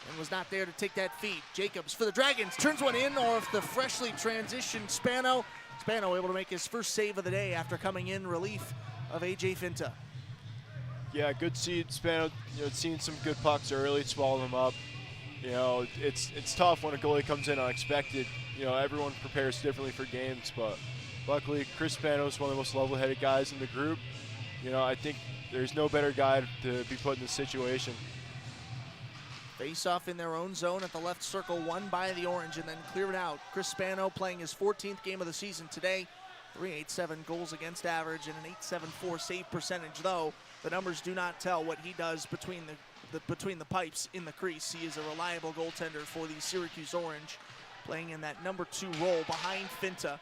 and was not there to take that feed. Jacobs for the Dragons turns one in off the freshly transitioned Spano. Spano able to make his first save of the day after coming in relief of AJ Finta. Yeah, good seed. Spano, seeing some good pucks early, swallow them up. It's tough when a goalie comes in unexpected. Everyone prepares differently for games, but luckily Chris Spano is one of the most level-headed guys in the group. I think there's no better guy to be put in this situation. Face-off in their own zone at the left circle, won by the Orange and then cleared out. Chris Spano playing his 14th game of the season today. .387 goals against average and an .874 save percentage, though the numbers do not tell what he does between the pipes in the crease. He is a reliable goaltender for the Syracuse Orange, playing in that number 2 role behind Finta.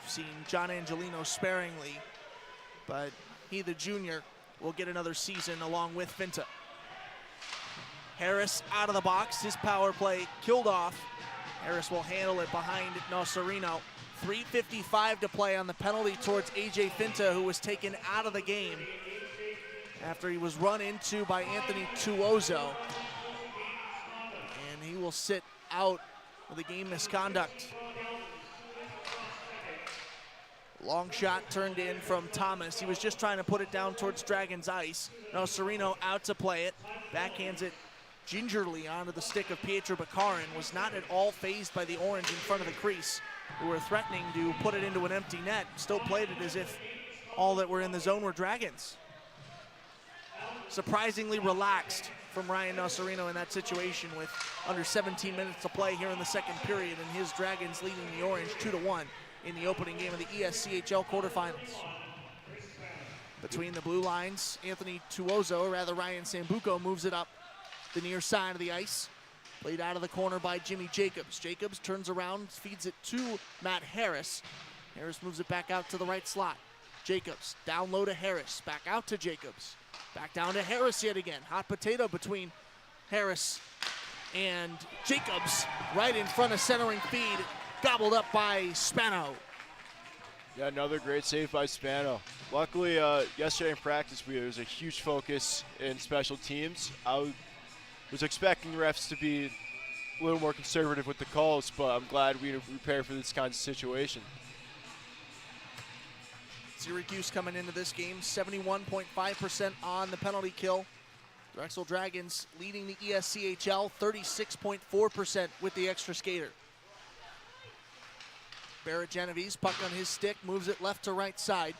We've seen John Angelino sparingly, but he, the junior, will get another season along with Finta. Harris out of the box, his power play killed off. Harris will handle it behind Nocerino. 3:55 to play on the penalty towards A.J. Finta, who was taken out of the game after he was run into by Anthony Tuozo. And he will sit out with the game misconduct. Long shot turned in from Thomas. He was just trying to put it down towards Dragons ice. Nocerino out to play it. Backhands it gingerly onto the stick of Pietro Bakarin. Was not at all fazed by the Orange in front of the crease, who were threatening to put it into an empty net. Still played it as if all that were in the zone were Dragons. Surprisingly relaxed from Ryan Nocerino in that situation with under 17 minutes to play here in the second period, and his Dragons leading the Orange 2-1 in the opening game of the ESCHL quarterfinals. Between the blue lines, Anthony Tuozo, or rather Ryan Sambuco, moves it up the near side of the ice. Played out of the corner by Jimmy Jacobs. Jacobs turns around, feeds it to Matt Harris. Harris moves it back out to the right slot. Jacobs down low to Harris, back out to Jacobs. Back down to Harris yet again. Hot potato between Harris and Jacobs, right in front of centering feed, gobbled up by Spano. Yeah, another great save by Spano. Luckily, yesterday in practice, there was a huge focus in special teams. I was expecting the refs to be a little more conservative with the calls, but I'm glad we prepared for this kind of situation. Syracuse coming into this game, 71.5% on the penalty kill. Drexel Dragons leading the ESCHL, 36.4% with the extra skater. Barrett Genovese, puck on his stick, moves it left to right side.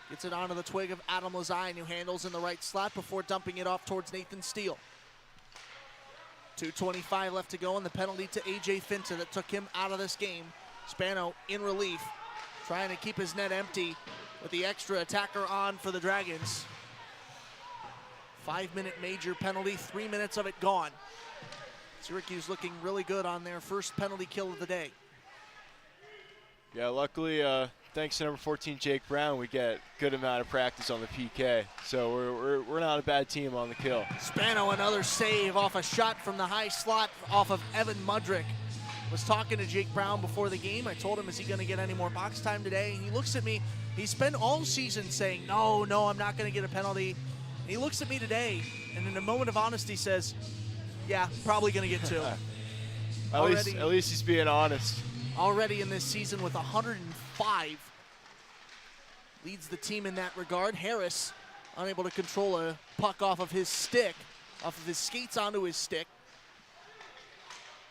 Gets it onto the twig of Adam Lazine, who handles in the right slot before dumping it off towards Nathan Steele. 2:25 left to go, and the penalty to A.J. Finta that took him out of this game. Spano in relief, trying to keep his net empty with the extra attacker on for the Dragons. 5-minute major penalty, 3 minutes of it gone. Syracuse looking really good on their first penalty kill of the day. Yeah, luckily, thanks to number 14, Jake Brown, we get a good amount of practice on the PK. So we're not a bad team on the kill. Spano, another save off a shot from the high slot off of Evan Mudrick. Was talking to Jake Brown before the game. I told him, is he going to get any more box time today? He looks at me. He spent all season saying, no, I'm not going to get a penalty. And he looks at me today, and in a moment of honesty says, yeah, probably going to get two. At least he's being honest. Already in this season with 105. Leads the team in that regard. Harris unable to control a puck off of his stick, off of his skates onto his stick.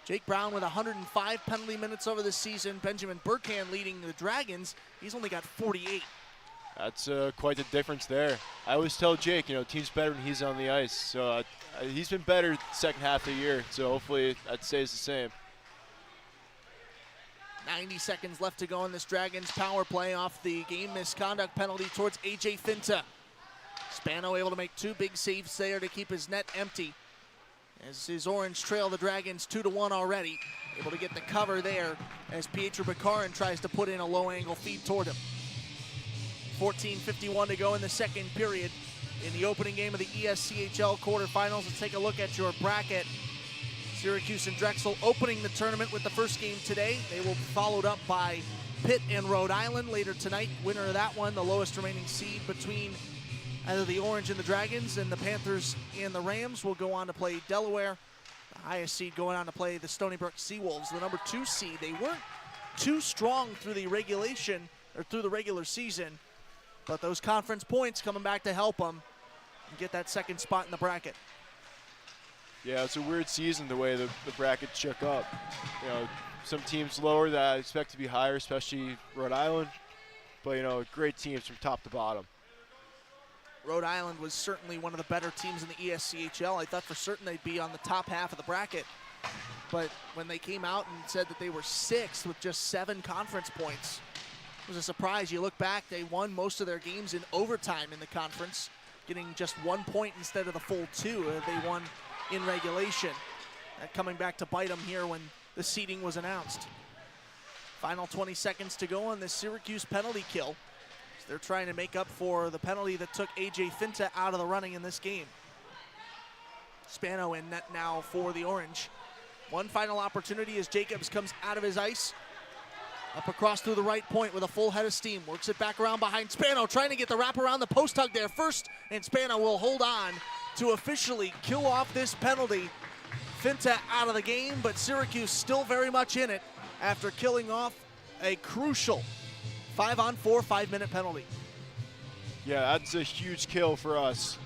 Jake Brown with 105 penalty minutes over the season. Benjamin Burkhand leading the Dragons. He's only got 48. That's quite the difference there. I always tell Jake, team's better when he's on the ice. So he's been better the second half of the year. So hopefully that stays the same. 90 seconds left to go in this Dragons power play off the game misconduct penalty towards A.J. Finta. Spano able to make 2 big saves there to keep his net empty, as his Orange trail the Dragons 2-1 already. Able to get the cover there as Pietro Bakarin tries to put in a low angle feed toward him. 14:51 to go in the second period in the opening game of the ESCHL quarterfinals. Let's take a look at your bracket. Syracuse and Drexel opening the tournament with the first game today. They will be followed up by Pitt and Rhode Island later tonight. Winner of that one, the lowest remaining seed between either the Orange and the Dragons, and the Panthers and the Rams will go on to play Delaware. The highest seed going on to play the Stony Brook Seawolves, the number 2 seed. They weren't too strong through the regular season, but those conference points coming back to help them. and get that second spot in the bracket. Yeah, it's a weird season the way the bracket shook up. You know, some teams lower that I expect to be higher, especially Rhode Island. But, you know, great teams from top to bottom. Rhode Island was certainly one of the better teams in the ESCHL. I thought for certain they'd be on the top half of the bracket. But when they came out and said that they were sixth with just 7 conference points, it was a surprise. You look back, they won most of their games in overtime in the conference, getting just 1 point instead of the full 2 they won in regulation. That coming back to bite them here when the seeding was announced. Final 20 seconds to go on this Syracuse penalty kill. So they're trying to make up for the penalty that took A.J. Finta out of the running in this game. Spano in net now for the Orange. One final opportunity as Jacobs comes out of his ice. Up across through the right point with a full head of steam. Works it back around behind Spano, trying to get the wrap around the post hug there first, and Spano will hold on to officially kill off this penalty. Finta out of the game, but Syracuse still very much in it after killing off a crucial 5-on-4 5-minute penalty. Yeah, that's a huge kill for us.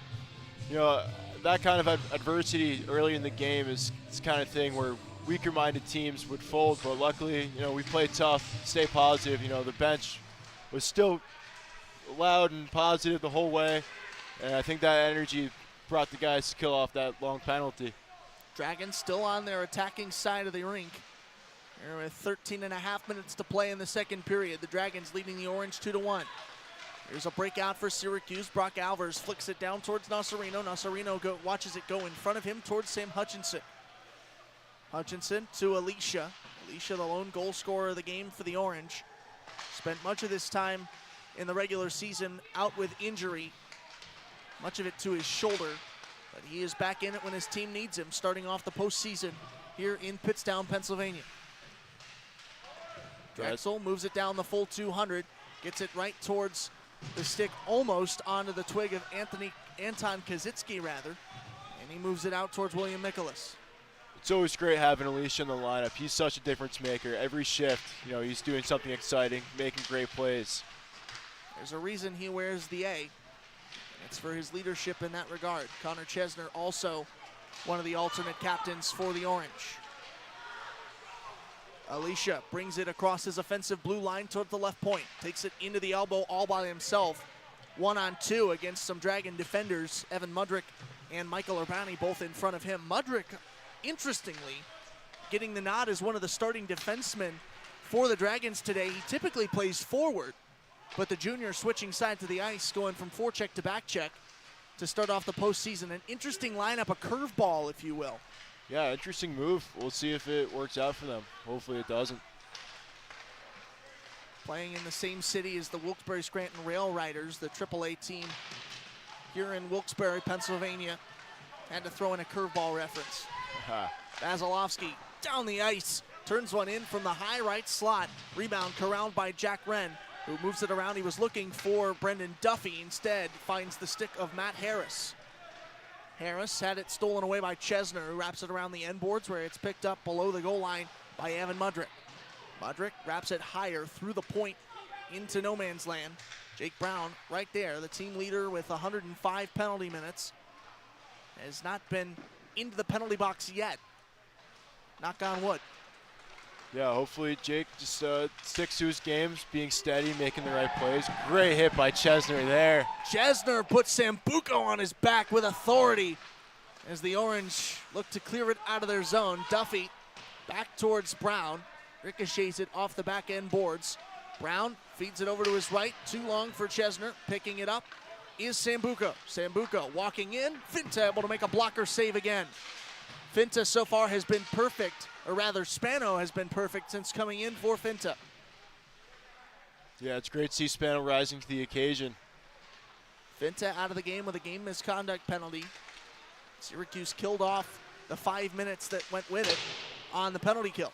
You know, that kind of adversity early in the game is the kind of thing where weaker-minded teams would fold, but luckily, you know, we played tough, stay positive. You know, the bench was still loud and positive the whole way, and I think that energy brought the guys to kill off that long penalty. Dragons still on their attacking side of the rink. Here with 13.5 minutes to play in the second period. The Dragons leading the Orange 2-1. Here's a breakout for Syracuse. Brock Alvers flicks it down towards Nasarino. Nasarino watches it go in front of him towards Sam Hutchinson. Hutchinson to Alicia. Alicia, the lone goal scorer of the game for the Orange. Spent much of this time in the regular season out with injury. Much of it to his shoulder. But he is back in it when his team needs him, starting off the postseason here in Pittstown, Pennsylvania. Drexel moves it down the full 200. Gets it right towards the stick, almost onto the twig of Anton Kazitsky, rather. And he moves it out towards William Nicholas. It's always great having Alicia in the lineup. He's such a difference maker. Every shift, you know, he's doing something exciting, making great plays. There's a reason he wears the A. And it's for his leadership in that regard. Connor Chesner also one of the alternate captains for the Orange. Alicia brings it across his offensive blue line toward the left point. Takes it into the elbow all by himself. 1-on-2 against some Dragon defenders. Evan Mudrick and Michael Urbani both in front of him. Mudrick, interestingly, getting the nod as one of the starting defensemen for the Dragons today. He typically plays forward, but the junior switching side to the ice, going from forecheck to back check to start off the postseason. An interesting lineup, a curveball, if you will. Yeah, interesting move. We'll see if it works out for them. Hopefully it doesn't. Playing in the same city as the Wilkes-Barre-Scranton Rail Riders, the AAA team here in Wilkes-Barre, Pennsylvania. Had to throw in a curveball reference. Vasilevsky down the ice, turns one in from the high right slot. Rebound corralled by Jack Wren, who moves it around. He was looking for Brendan Duffy. Instead, finds the stick of Matt Harris. Harris had it stolen away by Chesner, who wraps it around the end boards where it's picked up below the goal line by Evan Mudrick. Mudrick wraps it higher through the point into no man's land. Jake Brown right there, the team leader with 105 penalty minutes. Has not been into the penalty box yet. Knock on wood. Yeah, hopefully Jake just sticks to his games, being steady, making the right plays. Great hit by Chesner there. Chesner puts Sambuco on his back with authority as the Orange look to clear it out of their zone. Duffy back towards Brown. Ricochets it off the back end boards. Brown feeds it over to his right. Too long for Chesner. Picking it up is Sambuco. Sambuco walking in. Finta able to make a blocker save again. Finta so far has been perfect, or rather Spano has been perfect since coming in for Finta. Yeah, it's great to see Spano rising to the occasion. Finta out of the game with a game misconduct penalty. Syracuse killed off the 5 minutes that went with it on the penalty kill.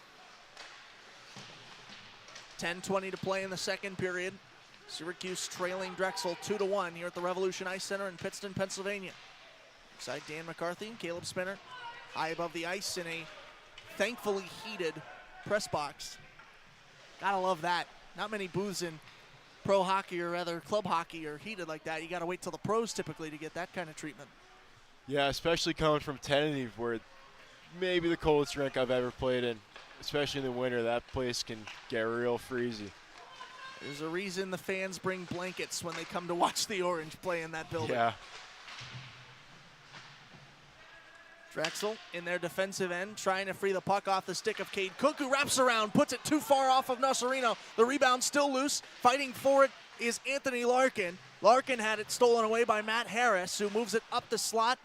10:20 to play in the second period. Syracuse trailing Drexel 2-1 here at the Revolution Ice Center in Pittston, Pennsylvania. Inside Dan McCarthy and Caleb Spinner. High above the ice in a thankfully heated press box. Gotta love that. Not many booths in pro hockey, or rather club hockey, are heated like that. You got to wait till the pros typically to get that kind of treatment. Yeah, especially coming from Tenerife, where maybe the coldest rink I've ever played in, especially in the winter. That place can get real freezy. There's a reason the fans bring blankets when they come to watch the Orange play in that building. Yeah. Drexel in their defensive end, trying to free the puck off the stick of Cade Cook, who wraps around, puts it too far off of Nocerino. The rebound still loose. Fighting for it is Anthony Larkin. Larkin had it stolen away by Matt Harris, who moves it up the slot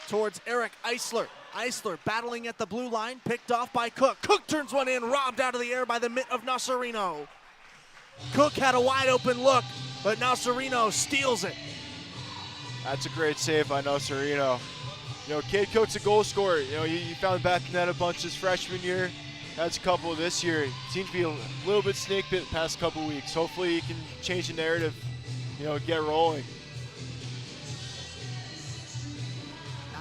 towards Eric Eisler. Eisler battling at the blue line, picked off by Cook. Cook turns one in, robbed out of the air by the mitt of Nocerino. Cook had a wide open look, but Nocerino steals it. That's a great save by Nocerino. You know, Cade Cook's a goal scorer. You know, he found back in that a bunch his freshman year. Has a couple this year. He seems to be a little bit snake bit the past couple weeks. Hopefully he can change the narrative, you know, get rolling.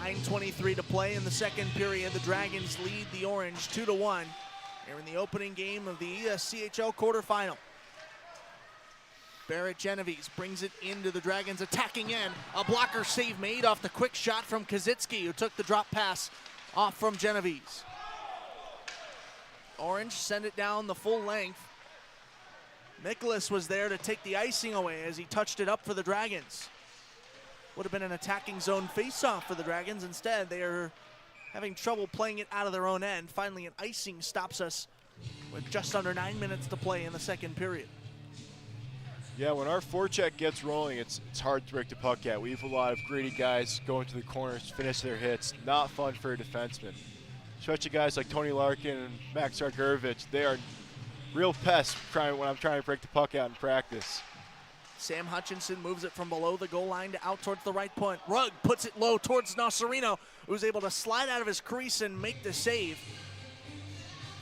9:23 to play in the second period. The Dragons lead the Orange 2-1 here in the opening game of the ESCHL quarterfinal. Barrett Genovese brings it into the Dragons' attacking end. A blocker save made off the quick shot from Kazitsky, who took the drop pass off from Genovese. Orange send it down the full length. Nicholas was there to take the icing away as he touched it up for the Dragons. Would have been an attacking zone faceoff for the Dragons. Instead, they are having trouble playing it out of their own end. Finally, an icing stops us with just under 9 minutes to play in the second period. Yeah, when our forecheck gets rolling, it's hard to break the puck at. We have a lot of gritty guys going to the corners, finish their hits. Not fun for a defenseman. Especially guys like Tony Larkin and Max Arturovich. They are real pests when I'm trying to break the puck out in practice. Sam Hutchinson moves it from below the goal line to out towards the right point. Rugg puts it low towards Nocerino, who's able to slide out of his crease and make the save.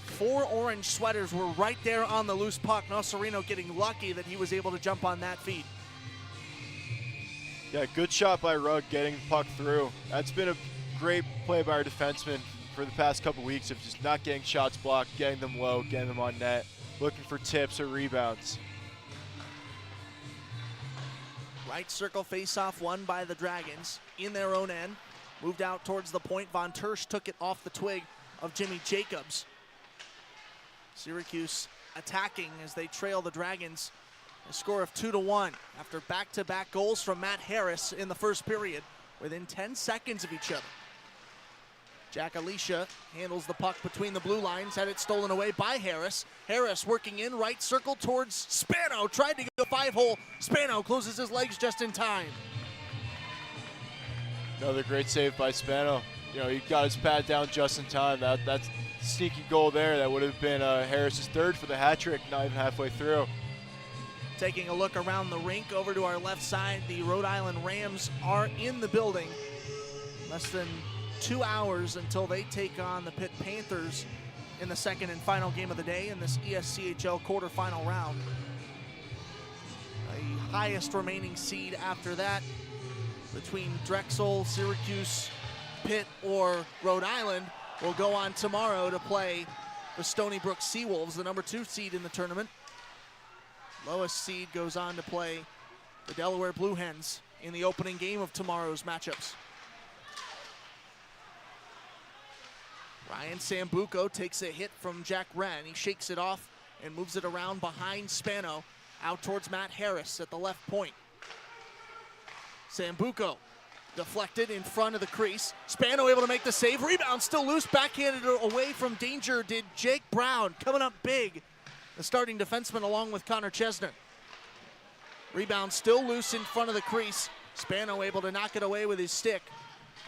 4 Orange sweaters were right there on the loose puck. Nocerino getting lucky that he was able to jump on that feed. Yeah, good shot by Rugg getting the puck through. That's been a great play by our defenseman for the past couple weeks of just not getting shots blocked, getting them low, getting them on net, looking for tips or rebounds. Right circle faceoff won by the Dragons in their own end. Moved out towards the point. Von Tersch took it off the twig of Jimmy Jacobs. Syracuse attacking as they trail the Dragons. A score of 2-1 after back-to-back goals from Matt Harris in the first period within 10 seconds of each other. Jack Alicia handles the puck between the blue lines, had it stolen away by Harris. Harris working in right circle towards Spano, tried to go 5-hole. Spano closes his legs just in time. Another great save by Spano. You know, he got his pad down just in time. That's a sneaky goal there. That would have been Harris's third for the hat trick, not even halfway through. Taking a look around the rink over to our left side, the Rhode Island Rams are in the building. Less than 2 hours until they take on the Pitt Panthers in the second and final game of the day in this ESCHL quarterfinal round. The highest remaining seed after that between Drexel, Syracuse, Pitt, or Rhode Island will go on tomorrow to play the Stony Brook Seawolves, the number 2 seed in the tournament. Lowest seed goes on to play the Delaware Blue Hens in the opening game of tomorrow's matchups. Ryan Sambuco takes a hit from Jack Wren. He shakes it off and moves it around behind Spano, out towards Matt Harris at the left point. Sambuco deflected in front of the crease. Spano able to make the save. Rebound still loose. Backhanded away from danger did Jake Brown, coming up big. The starting defenseman along with Connor Chesner. Rebound still loose in front of the crease. Spano able to knock it away with his stick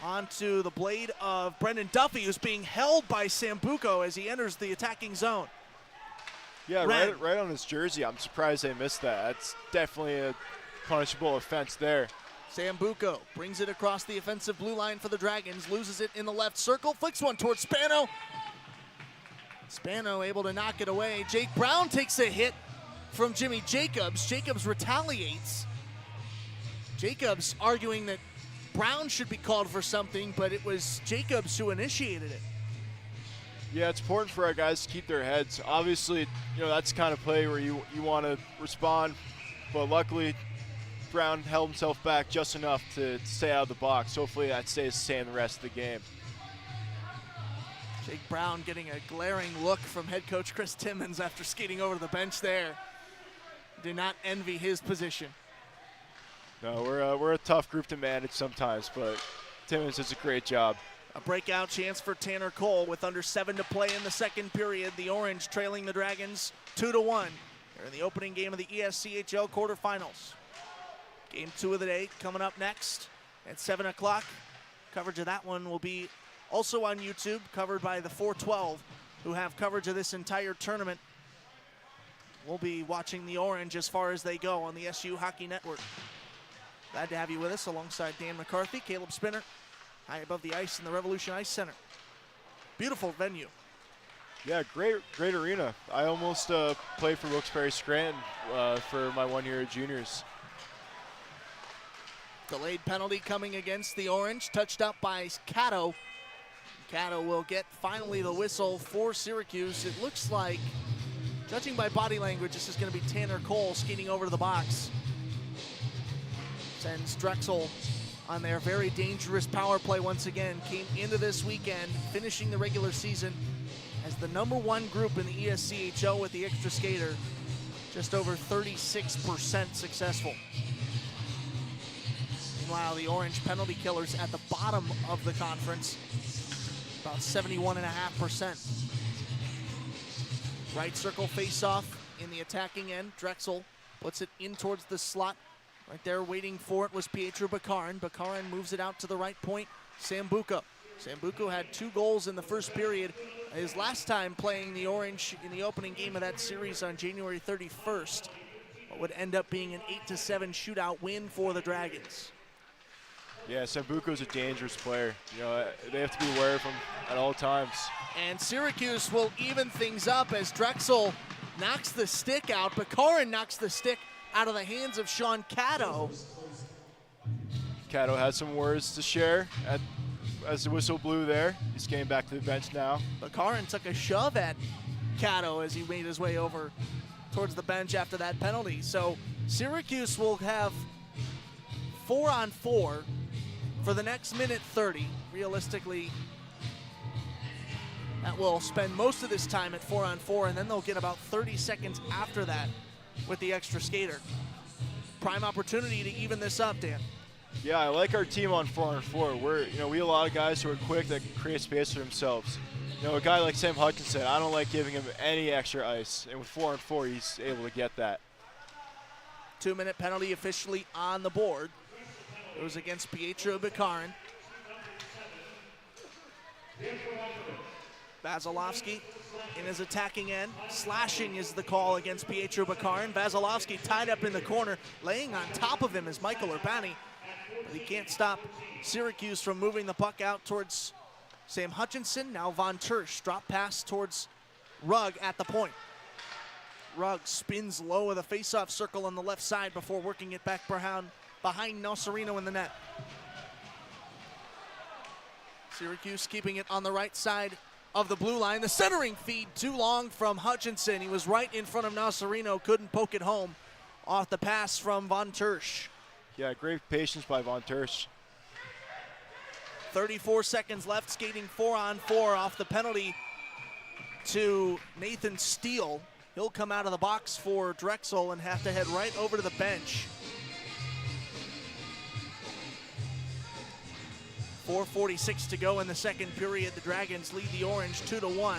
onto the blade of Brendan Duffy, who's being held by Sambuco as he enters the attacking zone. Yeah, right on his jersey. I'm surprised they missed that. That's definitely a punishable offense there. Sambuco brings it across the offensive blue line for the Dragons, loses it in the left circle, flicks one towards Spano. Spano able to knock it away. Jake Brown takes a hit from Jimmy Jacobs. Jacobs retaliates. Jacobs arguing that Brown should be called for something, but it was Jacobs who initiated it. Yeah, it's important for our guys to keep their heads. Obviously, you know, that's the kind of play where you want to respond but luckily Brown held himself back just enough to stay out of the box. Hopefully that stays the same the rest of the game. Jake Brown getting a glaring look from head coach Chris Timmons after skating over to the bench there. Do not envy his position. No, we're a tough group to manage sometimes, but Timmons does a great job. A breakout chance for Tanner Cole with under 7 to play in the second period. The Orange trailing the Dragons 2-1 here in the opening game of the ESCHL quarterfinals. Game 2 of the day coming up next at 7 o'clock. Coverage of that one will be also on YouTube, covered by the 412, who have coverage of this entire tournament. We'll be watching the Orange as far as they go on the SU Hockey Network. Glad to have you with us alongside Dan McCarthy, Caleb Spinner, high above the ice in the Revolution Ice Center. Beautiful venue. Yeah, great arena. I almost played for Wilkes-Barre Scranton for my 1 year at juniors. Delayed penalty coming against the Orange, touched up by Cato. Cato will get finally the whistle for Syracuse. It looks like, judging by body language, this is going to be Tanner Cole skating over to the box. Sends Drexel on their very dangerous power play once again. Came into this weekend, finishing the regular season as the #1 group in the ESCHL with the extra skater. Just over 36% successful. Meanwhile, the Orange penalty killers at the bottom of the conference, about 71.5%. Right circle face-off in the attacking end. Drexel puts it in towards the slot. Right there waiting for it was Pietro Bakarin. Bakarin moves it out to the right point. Sambuco. Sambuco had 2 goals in the first period. His last time playing the Orange in the opening game of that series on January 31st. What would end up being an 8-7 shootout win for the Dragons. Yeah, Sambuco's a dangerous player. You know, they have to be aware of him at all times. And Syracuse will even things up as Drexel knocks the stick out. Bakarin knocks the stick out of the hands of Sean Cato. Cato has some words to share as the whistle blew there. He's getting back to the bench now. Bakarin took a shove at Cato as he made his way over towards the bench after that penalty. So Syracuse will have 4-on-4 for the next minute 30. Realistically, that will spend most of this time at 4-on-4, and then they'll get about 30 seconds after that with the extra skater. Prime opportunity to even this up, Dan. Yeah, I like our team on 4-on-4. We have a lot of guys who are quick that can create space for themselves. You know, a guy like Sam Hutchinson, I don't like giving him any extra ice, and with 4-on-4, he's able to get that. 2-minute penalty officially on the board. It was against Pietro Bakarin. Vasilevsky in his attacking end. Slashing is the call against Pietro Bakarin. Vasilevsky tied up in the corner. Laying on top of him is Michael Urbani. But he can't stop Syracuse from moving the puck out towards Sam Hutchinson. Now Von Tersch. Drop pass towards Rugg at the point. Rugg spins low of the faceoff circle on the left side before working it back behind Nocerino in the net. Syracuse keeping it on the right side of the blue line. The centering feed too long from Hutchinson. He was right in front of Nocerino, couldn't poke it home off the pass from Von Tersch. Yeah, great patience by Von Tersch. 34 seconds left, skating 4-on-4 off the penalty to Nathan Steele. He'll come out of the box for Drexel and have to head right over to the bench. 4:46 to go in the second period. The Dragons lead the Orange 2-1.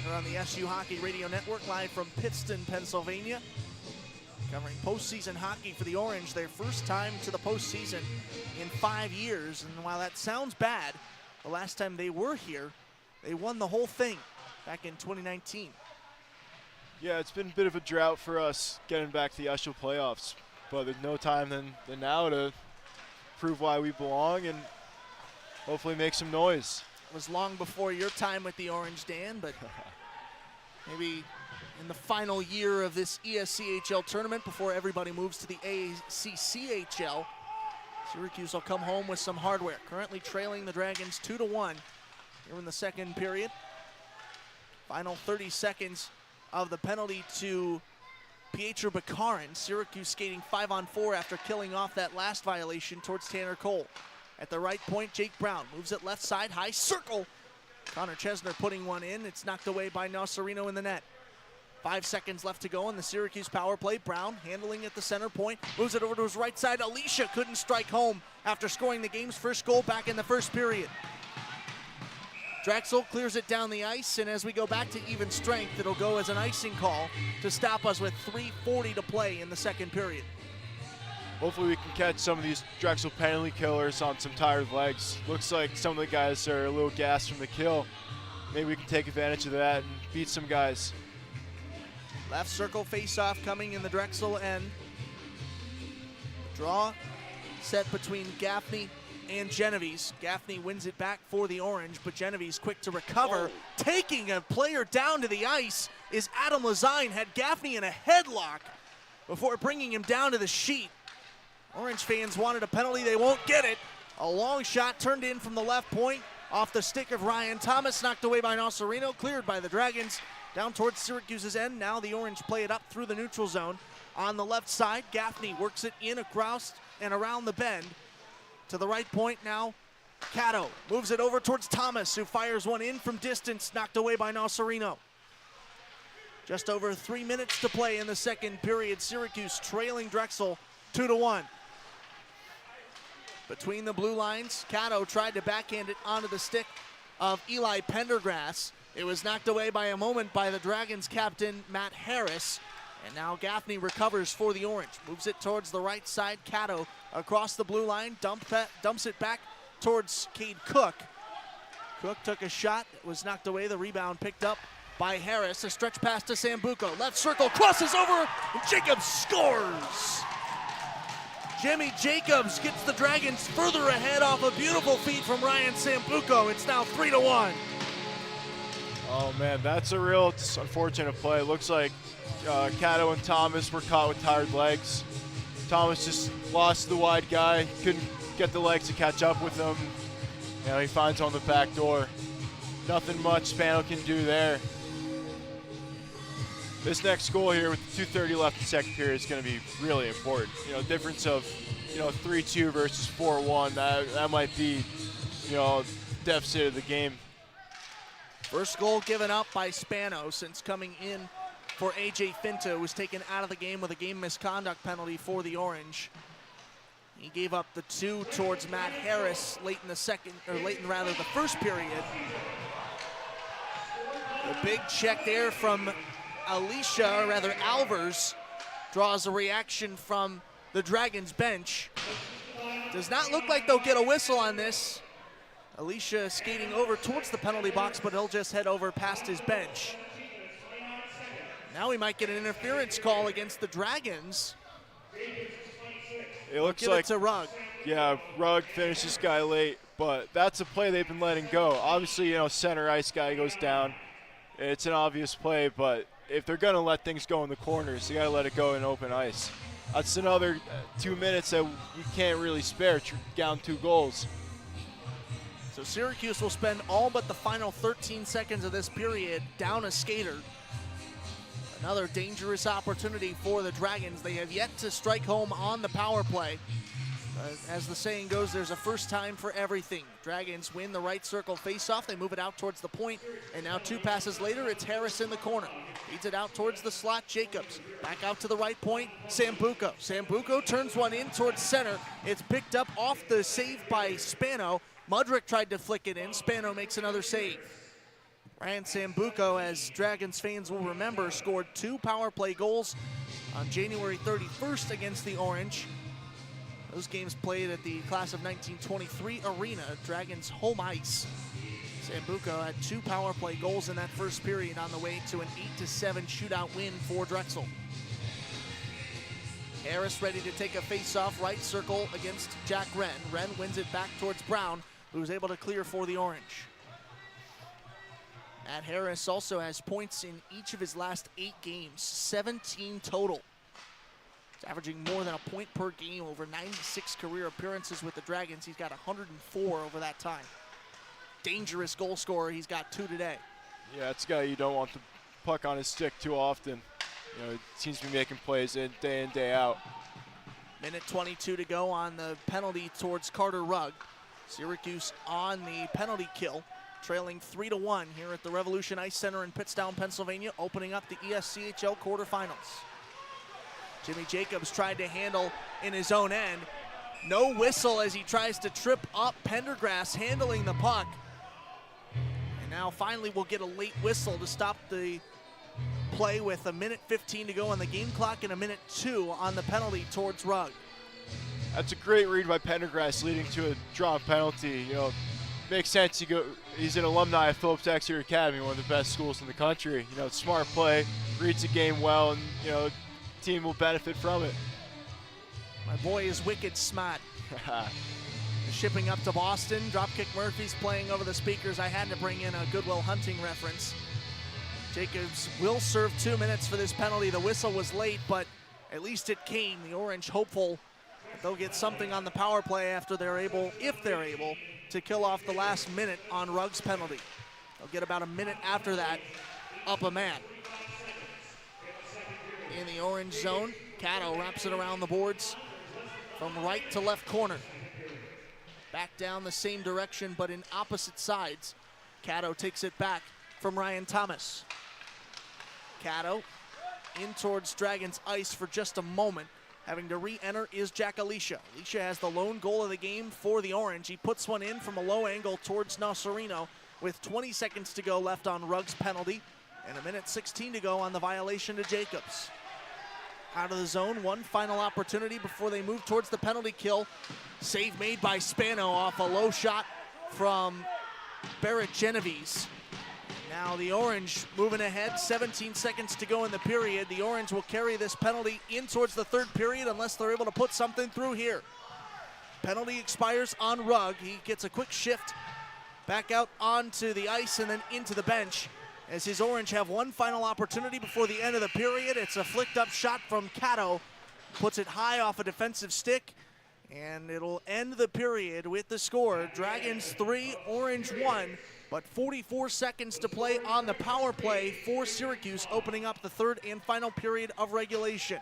They're on the SU Hockey Radio Network, live from Pittsford, Pennsylvania. Covering postseason hockey for the Orange, their first time to the postseason in 5 years. And while that sounds bad, the last time they were here, they won the whole thing back in 2019. Yeah, it's been a bit of a drought for us getting back to the ESCHL playoffs, but there's no time than now to prove why we belong and hopefully make some noise. It was long before your time with the Orange, Dan, but maybe in the final year of this ESCHL tournament before everybody moves to the ACCHL, Syracuse will come home with some hardware. Currently trailing the Dragons 2-1 here in the second period. Final 30 seconds of the penalty to Pietro Bakarin. Syracuse skating 5-on-4 after killing off that last violation towards Tanner Cole. At the right point, Jake Brown moves it left side, high circle. Connor Chesner putting one in. It's knocked away by Nocerino in the net. 5 seconds left to go in the Syracuse power play. Brown handling at the center point, moves it over to his right side. Alicia couldn't strike home after scoring the game's first goal back in the first period. Drexel clears it down the ice, and as we go back to even strength, it'll go as an icing call to stop us with 3:40 to play in the second period. Hopefully we can catch some of these Drexel penalty killers on some tired legs. Looks like some of the guys are a little gassed from the kill. Maybe we can take advantage of that and beat some guys. Left circle face-off coming in the Drexel end. Draw set between Gaffney and Genovese. Gaffney wins it back for the Orange, but Genovese quick to recover. Taking a player down to the ice is Adam Lazine. Had Gaffney in a headlock before bringing him down to the sheet. Orange fans wanted a penalty, they won't get it. A long shot turned in from the left point off the stick of Ryan Thomas, knocked away by Nocerino, cleared by the Dragons. Down towards Syracuse's end. Now the Orange play it up through the neutral zone. On the left side, Gaffney works it in across and around the bend. To the right point now, Cato moves it over towards Thomas, who fires one in from distance, knocked away by Nocerino. Just over 3 minutes to play in the second period. Syracuse trailing Drexel 2-1. Between the blue lines, Cato tried to backhand it onto the stick of Eli Pendergrass. It was knocked away by a moment by the Dragons captain, Matt Harris. And now Gaffney recovers for the Orange. Moves it towards the right side. Cato across the blue line. Dumps it back towards Cade Cook. Cook took a shot. It was knocked away. The rebound picked up by Harris. A stretch pass to Sambuco. Left circle. Crosses over. And Jacobs scores. Jimmy Jacobs gets the Dragons further ahead off a beautiful feed from Ryan Sambuco. It's now 3-1. Oh man, that's a real unfortunate play. It looks like Cato and Thomas were caught with tired legs. Thomas just lost the wide guy, couldn't get the legs to catch up with him. You know, he finds on the back door. Nothing much Spano can do there. This next goal here with 2:30 left in the second period is going to be really important. You know, difference of 3-2 versus 4-1. That might be deficit of the game. First goal given up by Spano since coming in for AJ Finta, who was taken out of the game with a game misconduct penalty for the Orange. He gave up the 2 towards Matt Harris late in the first period. A big check there from Alicia, or rather Alvers, draws a reaction from the Dragons bench. Does not look like they'll get a whistle on this. Alicia skating over towards the penalty box, but he'll just head over past his bench. Now we might get an interference call against the Dragons. It looks Give like it to Rugg. Yeah, Rugg finished this guy late, but that's a play they've been letting go. Obviously, center ice guy goes down. It's an obvious play, but if they're gonna let things go in the corners, you gotta let it go in open ice. That's another 2 minutes that we can't really spare. Down 2 goals. So Syracuse will spend all but the final 13 seconds of this period down a skater. Another dangerous opportunity for the Dragons. They have yet to strike home on the power play. As the saying goes, there's a first time for everything. Dragons win the right circle face-off. They move it out towards the point, and now 2 passes later, it's Harris in the corner. Feeds it out towards the slot, Jacobs. Back out to the right point, Sambuco. Sambuco turns one in towards center. It's picked up off the save by Spano. Mudrick tried to flick it in. Spano makes another save. Ryan Sambuco, as Dragons fans will remember, scored 2 power play goals on January 31st against the Orange. Those games played at the class of 1923 arena, Dragons home ice. Sambuco had 2 power play goals in that first period on the way to an 8-7 shootout win for Drexel. Harris ready to take a face-off right circle against Jack Wren. Wren wins it back towards Brown, who was able to clear for the Orange. Matt Harris also has points in each of his last 8 games, 17 total. He's averaging more than a point per game over 96 career appearances with the Dragons. He's got 104 over that time. Dangerous goal scorer. He's got 2 today. Yeah, that's a guy you don't want the puck on his stick too often. seems to be making plays in day out. Minute 22 to go on the penalty towards Carter Rugg. Syracuse on the penalty kill, trailing 3-1 here at the Revolution Ice Center in Pittsford, Pennsylvania, opening up the ESCHL quarterfinals. Jimmy Jacobs tried to handle in his own end. No whistle as he tries to trip up Pendergrass handling the puck. And now finally we'll get a late whistle to stop the play with a minute 15 to go on the game clock and a minute 2 on the penalty towards Rugg. That's a great read by Pendergrass, leading to a drawn penalty. Makes sense. He's an alumni of Phillips Exeter Academy, one of the best schools in the country. Smart play, reads the game well, and the team will benefit from it. My boy is wicked smart. Shipping up to Boston. Dropkick Murphy's playing over the speakers. I had to bring in a Goodwill Hunting reference. Jacobs will serve 2 minutes for this penalty. The whistle was late, but at least it came. The Orange hopeful that they'll get something on the power play after if they're able, to kill off the last minute on Rugg's penalty. They'll get about a minute after that up a man. In the orange zone, Caddo wraps it around the boards from right to left corner. Back down the same direction, but in opposite sides. Caddo takes it back from Ryan Thomas. Caddo in towards Dragons ice for just a moment. Having to re-enter is Jack Alicia. Alicia has the lone goal of the game for the Orange. He puts one in from a low angle towards Nasserino with 20 seconds to go left on Rugg's penalty and a minute 16 to go on the violation to Jacobs. Out of the zone, one final opportunity before they move towards the penalty kill. Save made by Spano off a low shot from Barrett Genovese. Now the Orange moving ahead, 17 seconds to go in the period. The Orange will carry this penalty in towards the third period unless they're able to put something through here. Penalty expires on Rugg. He gets a quick shift back out onto the ice and then into the bench as his Orange have one final opportunity before the end of the period. It's a flicked up shot from Caddo, puts it high off a defensive stick, and it'll end the period with the score. Dragons 3, Orange 1, but 44 seconds to play on the power play for Syracuse, opening up the third and final period of regulation.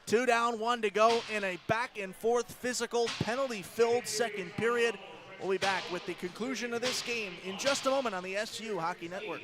2 down, 1 to go in a back and forth physical penalty-filled second period. We'll be back with the conclusion of this game in just a moment on the SU Hockey Network.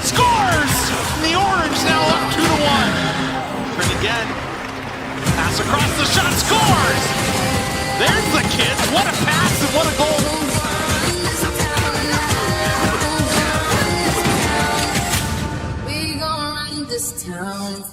Scores! And the Orange now up 2-1. Try again. Pass across the shot. Scores! There's the kids. What a pass and what a goal. We gon' run this town.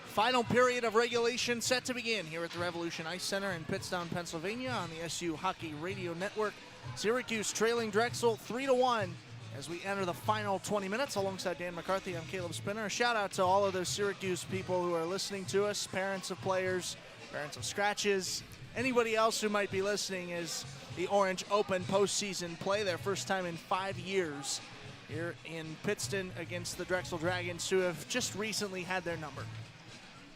Final period of regulation set to begin here at the Revolution Ice Center in Pittston, Pennsylvania on the SU Hockey Radio Network. Syracuse trailing Drexel 3-1 as we enter the final 20 minutes. Alongside Dan McCarthy, I'm Caleb Spinner. A shout out to all of those Syracuse people who are listening to us, parents of players, parents of scratches, anybody else who might be listening as the Orange open postseason play, their first time in 5 years here in Pittston against the Drexel Dragons, who have just recently had their number.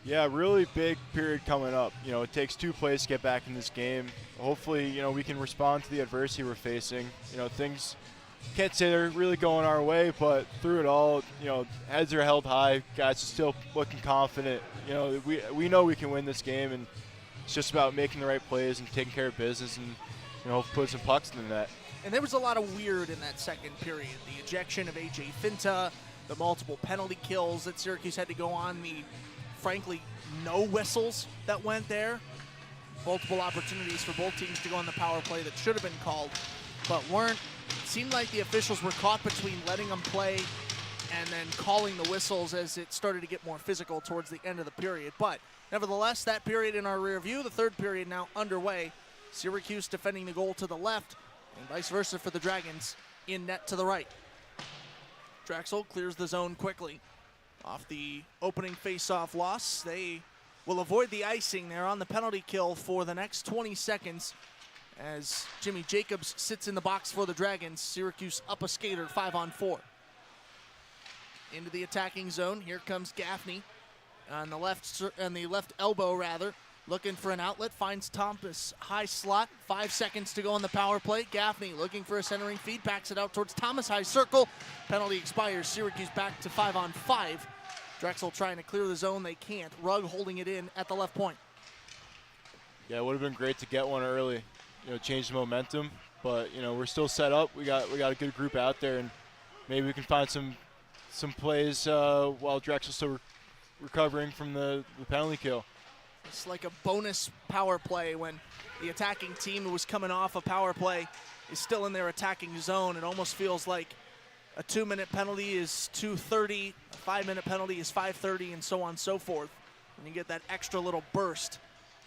Yeah, really big period coming up. You know, it takes 2 plays to get back in this game. Hopefully, you know, we can respond to the adversity we're facing. You know, things can't say they're really going our way, but through it all, you know, heads are held high. Guys are still looking confident. You know, we know we can win this game, and it's just about making the right plays and taking care of business and, you know, put some pucks in the net. And there was a lot of weird in that second period. The ejection of A.J. Finta, the multiple penalty kills that Syracuse had to go on, the frankly no whistles that went there. Multiple opportunities for both teams to go on the power play that should have been called, but weren't. It seemed like the officials were caught between letting them play and then calling the whistles as it started to get more physical towards the end of the period. But nevertheless, that period in our rear view, the third period now underway. Syracuse defending the goal to the left and vice versa for the Dragons in net to the right. Drexel clears the zone quickly. Off the opening face-off loss, they will avoid the icing there on the penalty kill for the next 20 seconds as Jimmy Jacobs sits in the box for the Dragons. Syracuse up a skater, 5-on-4. Into the attacking zone, here comes Gaffney on the left elbow rather, looking for an outlet, finds Thomas high slot, 5 seconds to go on the power play. Gaffney looking for a centering feed, backs it out towards Thomas high circle. Penalty expires, Syracuse back to 5-on-5. Drexel trying to clear the zone, they can't. Rugg holding it in at the left point. Yeah, it would have been great to get one early, you know, change the momentum, but, you know, we're still set up. We got a good group out there, and maybe we can find some plays while Drexel's still recovering from the penalty kill. It's like a bonus power play when the attacking team who was coming off a power play is still in their attacking zone. It almost feels like a 2-minute penalty is 2:30, a 5-minute penalty is 5:30, and so on and so forth. And you get that extra little burst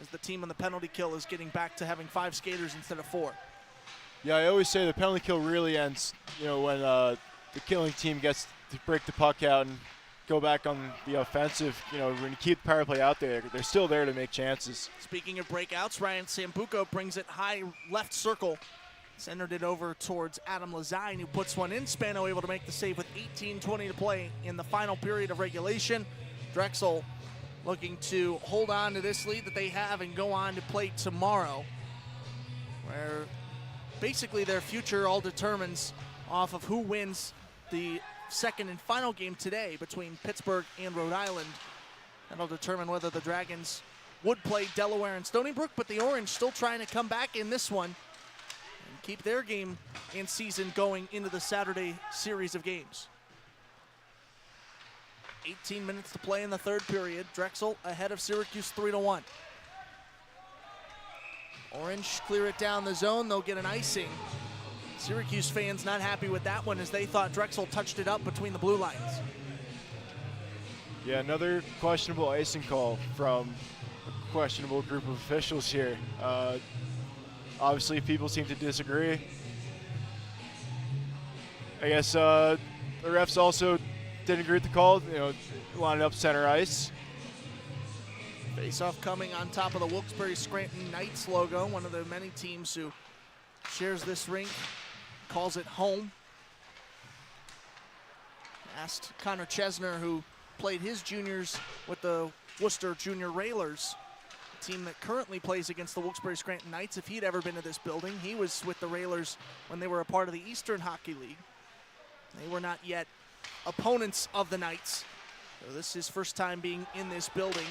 as the team on the penalty kill is getting back to having 5 skaters instead of 4. Yeah, I always say the penalty kill really ends, you know, when the killing team gets to break the puck out and go back on the offensive. You know, when you keep the power play out there, they're still there to make chances. Speaking of breakouts, Ryan Sambuco brings it high left circle. Centered it over towards Adam Lazine, who puts one in. Spano able to make the save with 18:20 to play in the final period of regulation. Drexel looking to hold on to this lead that they have and go on to play tomorrow, where basically their future all determines off of who wins the second and final game today between Pittsburgh and Rhode Island. That'll determine whether the Dragons would play Delaware and Stony Brook, but the Orange still trying to come back in this one and keep their game and season going into the Saturday series of games. 18 minutes to play in the third period. Drexel ahead of Syracuse 3-1. Orange clear it down the zone. They'll get an icing. Syracuse fans not happy with that one as they thought Drexel touched it up between the blue lines. Yeah, another questionable icing call from a questionable group of officials here. Obviously, people seem to disagree. I guess the refs also didn't agree with the call, you know, lined up center ice. Face-off coming on top of the Wilkes-Barre Scranton Knights logo, one of the many teams who shares this rink, calls it home. Asked Connor Chesner, who played his juniors with the Worcester Junior Railers, a team that currently plays against the Wilkes-Barre Scranton Knights, if he'd ever been to this building. He was with the Railers when they were a part of the Eastern Hockey League. They were not yet opponents of the Knights. So this is his first time being in this building.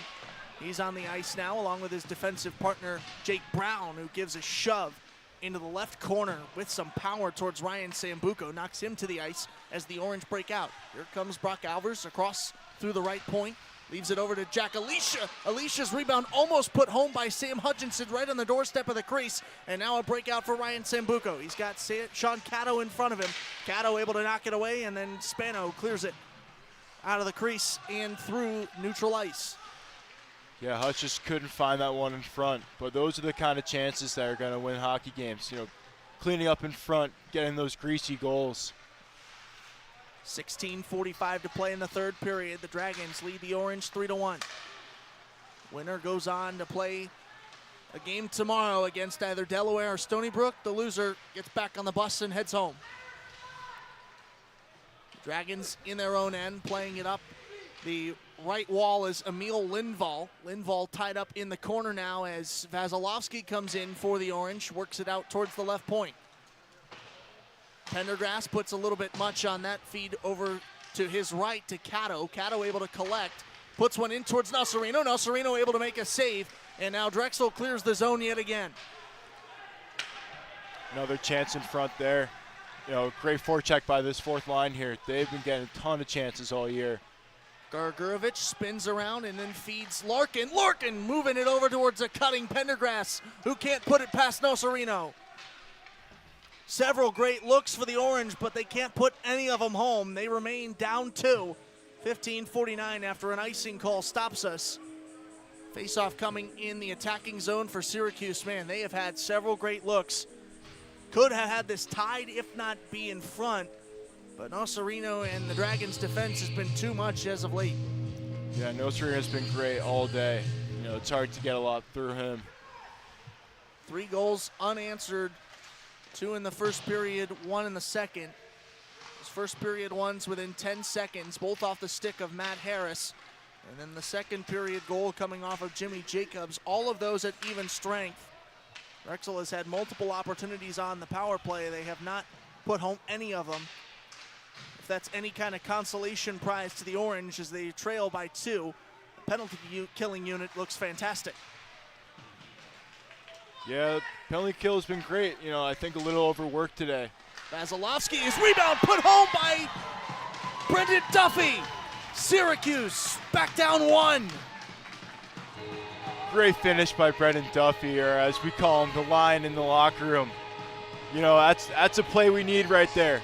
He's on the ice now along with his defensive partner, Jake Brown, who gives a shove into the left corner with some power towards Ryan Sambuco, knocks him to the ice as the Orange break out. Here comes Brock Alvers across through the right point, leaves it over to Jack Alicia. Alicia's rebound almost put home by Sam Hutchinson right on the doorstep of the crease, and now a breakout for Ryan Sambuco. He's got Sean Cato in front of him. Cato able to knock it away, and then Spano clears it out of the crease and through neutral ice. Yeah, Hutch just couldn't find that one in front, but those are the kind of chances that are going to win hockey games. You know, cleaning up in front, getting those greasy goals. 16:45 to play in the third period. The Dragons lead the Orange 3-1. Winner goes on to play a game tomorrow against either Delaware or Stony Brook. The loser gets back on the bus and heads home. The Dragons in their own end, playing it up. The right wall is Emil Lindvall. Lindvall tied up in the corner now as Vasilevsky comes in for the Orange, works it out towards the left point. Pendergrass puts a little bit much on that feed over to his right to Cato. Cato able to collect, puts one in towards Nasarino. Nasarino able to make a save, and now Drexel clears the zone yet again. Another chance in front there. You know, great forecheck by this fourth line here. They've been getting a ton of chances all year. Gargurovich spins around and then feeds Larkin. Larkin moving it over towards a cutting Pendergrass, who can't put it past Nasarino. Several great looks for the Orange, but they can't put any of them home. They remain down 2. 15:49 after an icing call stops us. Face-off coming in the attacking zone for Syracuse. Man, they have had several great looks. Could have had this tied, if not be in front. But Nasarino and the Dragons' defense has been too much as of late. Yeah, Nasarino has been great all day. You know, it's hard to get a lot through him. 3 goals unanswered. 2 in the first period, 1 in the second. His first period ones within 10 seconds, both off the stick of Matt Harris. And then the second period goal coming off of Jimmy Jacobs. All of those at even strength. Drexel has had multiple opportunities on the power play. They have not put home any of them. If that's any kind of consolation prize to the Orange as they trail by 2, the penalty killing unit looks fantastic. Yeah, penalty kill has been great. You know, I think a little overworked today. Vasilevsky is rebound put home by Brendan Duffy. Syracuse back down 1. Great finish by Brendan Duffy, or as we call him, the lion in the locker room. You know, that's a play we need right there.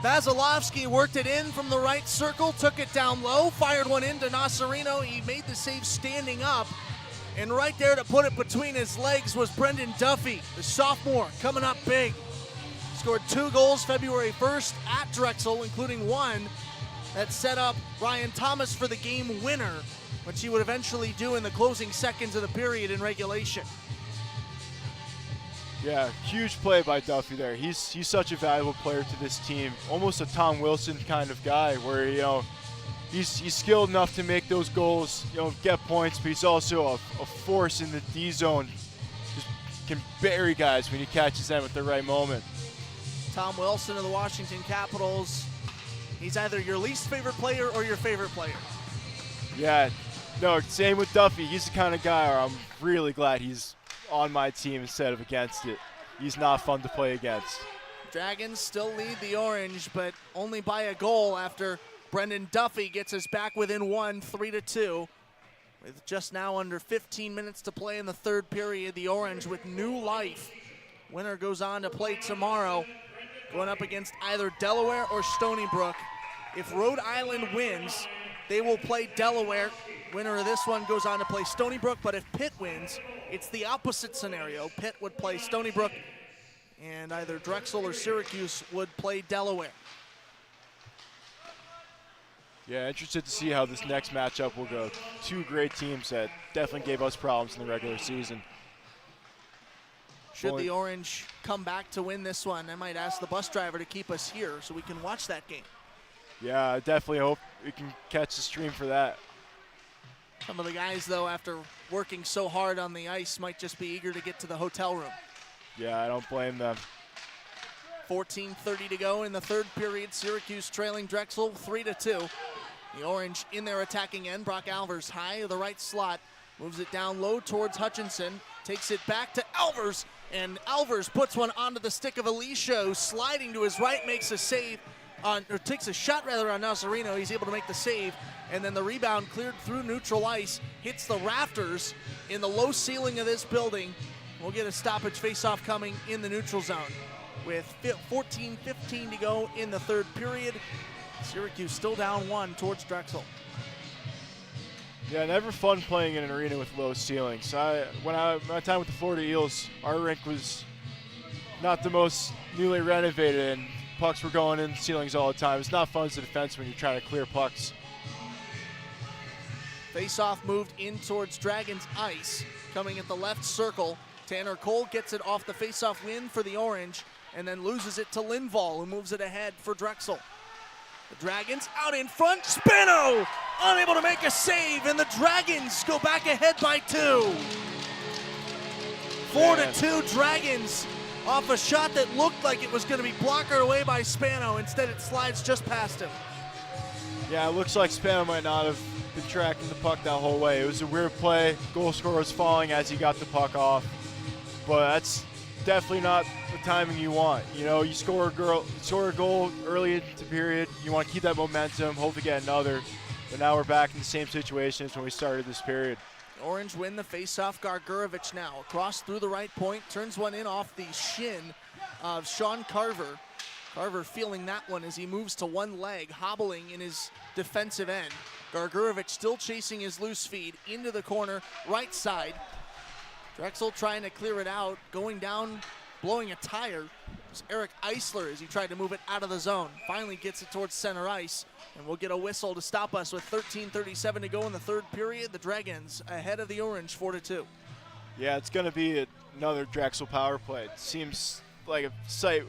Vasilevsky worked it in from the right circle, took it down low, fired one into Nasarino. He made the save standing up. And right there to put it between his legs was Brendan Duffy, the sophomore, coming up big. Scored 2 goals February 1st at Drexel, including one that set up Ryan Thomas for the game winner, which he would eventually do in the closing seconds of the period in regulation. Yeah, huge play by Duffy there. He's such a valuable player to this team. Almost a Tom Wilson kind of guy where, you know, he's skilled enough to make those goals, you know, get points, but he's also a force in the D zone. Just can bury guys when he catches them at the right moment. Tom Wilson of the Washington Capitals. He's either your least favorite player or your favorite player. Yeah, no, same with Duffy. He's the kind of guy where I'm really glad he's on my team instead of against it. He's not fun to play against. Dragons still lead the Orange, but only by a goal after Brendan Duffy gets us back within 1, 3-2. With just now under 15 minutes to play in the third period, the Orange with new life. Winner goes on to play tomorrow, going up against either Delaware or Stony Brook. If Rhode Island wins, they will play Delaware. Winner of this one goes on to play Stony Brook, but if Pitt wins, it's the opposite scenario. Pitt would play Stony Brook, and either Drexel or Syracuse would play Delaware. Yeah, interested to see how this next matchup will go. 2 great teams that definitely gave us problems in the regular season. Should the Orange come back to win this one, I might ask the bus driver to keep us here so we can watch that game. Yeah, I definitely hope we can catch the stream for that. Some of the guys, though, after working so hard on the ice, might just be eager to get to the hotel room. Yeah, I don't blame them. 14:30 to go in the third period. Syracuse trailing Drexel 3-2. The Orange in their attacking end. Brock Alvers high to the right slot. Moves it down low towards Hutchinson. Takes it back to Alvers. And Alvers puts one onto the stick of Alicia, who's sliding to his right, makes a save. Or takes a shot rather on Nazareno. He's able to make the save. And then the rebound cleared through neutral ice. Hits the rafters in the low ceiling of this building. We'll get a stoppage face-off coming in the neutral zone. With 14:15 to go in the third period. Syracuse still down 1 towards Drexel. Yeah, never fun playing in an arena with low ceilings. My time with the Florida Eels, our rink was not the most newly renovated, and pucks were going in ceilings all the time. It's not fun as a defenseman when you're trying to clear pucks. Face-off moved in towards Dragons ice. Coming at the left circle. Tanner Cole gets it off the face-off win for the Orange, and then loses it to Lindvall, who moves it ahead for Drexel. The Dragons out in front. Spano unable to make a save, and the Dragons go back ahead by 2. 4-2 Dragons off a shot that looked like it was going to be blockered away by Spano. Instead, it slides just past him. Yeah, it looks like Spano might not have been tracking the puck that whole way. It was a weird play. Goal scorer was falling as he got the puck off. But that's definitely not the timing you want. You know, you score a goal early in the period. You want to keep that momentum, hopefully get another. But now we're back in the same situation as when we started this period. Orange win the faceoff. Gargurovich now across through the right point, turns one in off the shin of Sean Carver. Carver feeling that one as he moves to one leg, hobbling in his defensive end. Gargurovich still chasing his loose feed into the corner, right side. Drexel trying to clear it out, going down, blowing a tire. It was Eric Eisler as he tried to move it out of the zone. Finally gets it towards center ice, and we'll get a whistle to stop us with 13:37 to go in the third period. The Dragons ahead of the Orange 4-2. Yeah, it's going to be another Drexel power play. It seems like a sight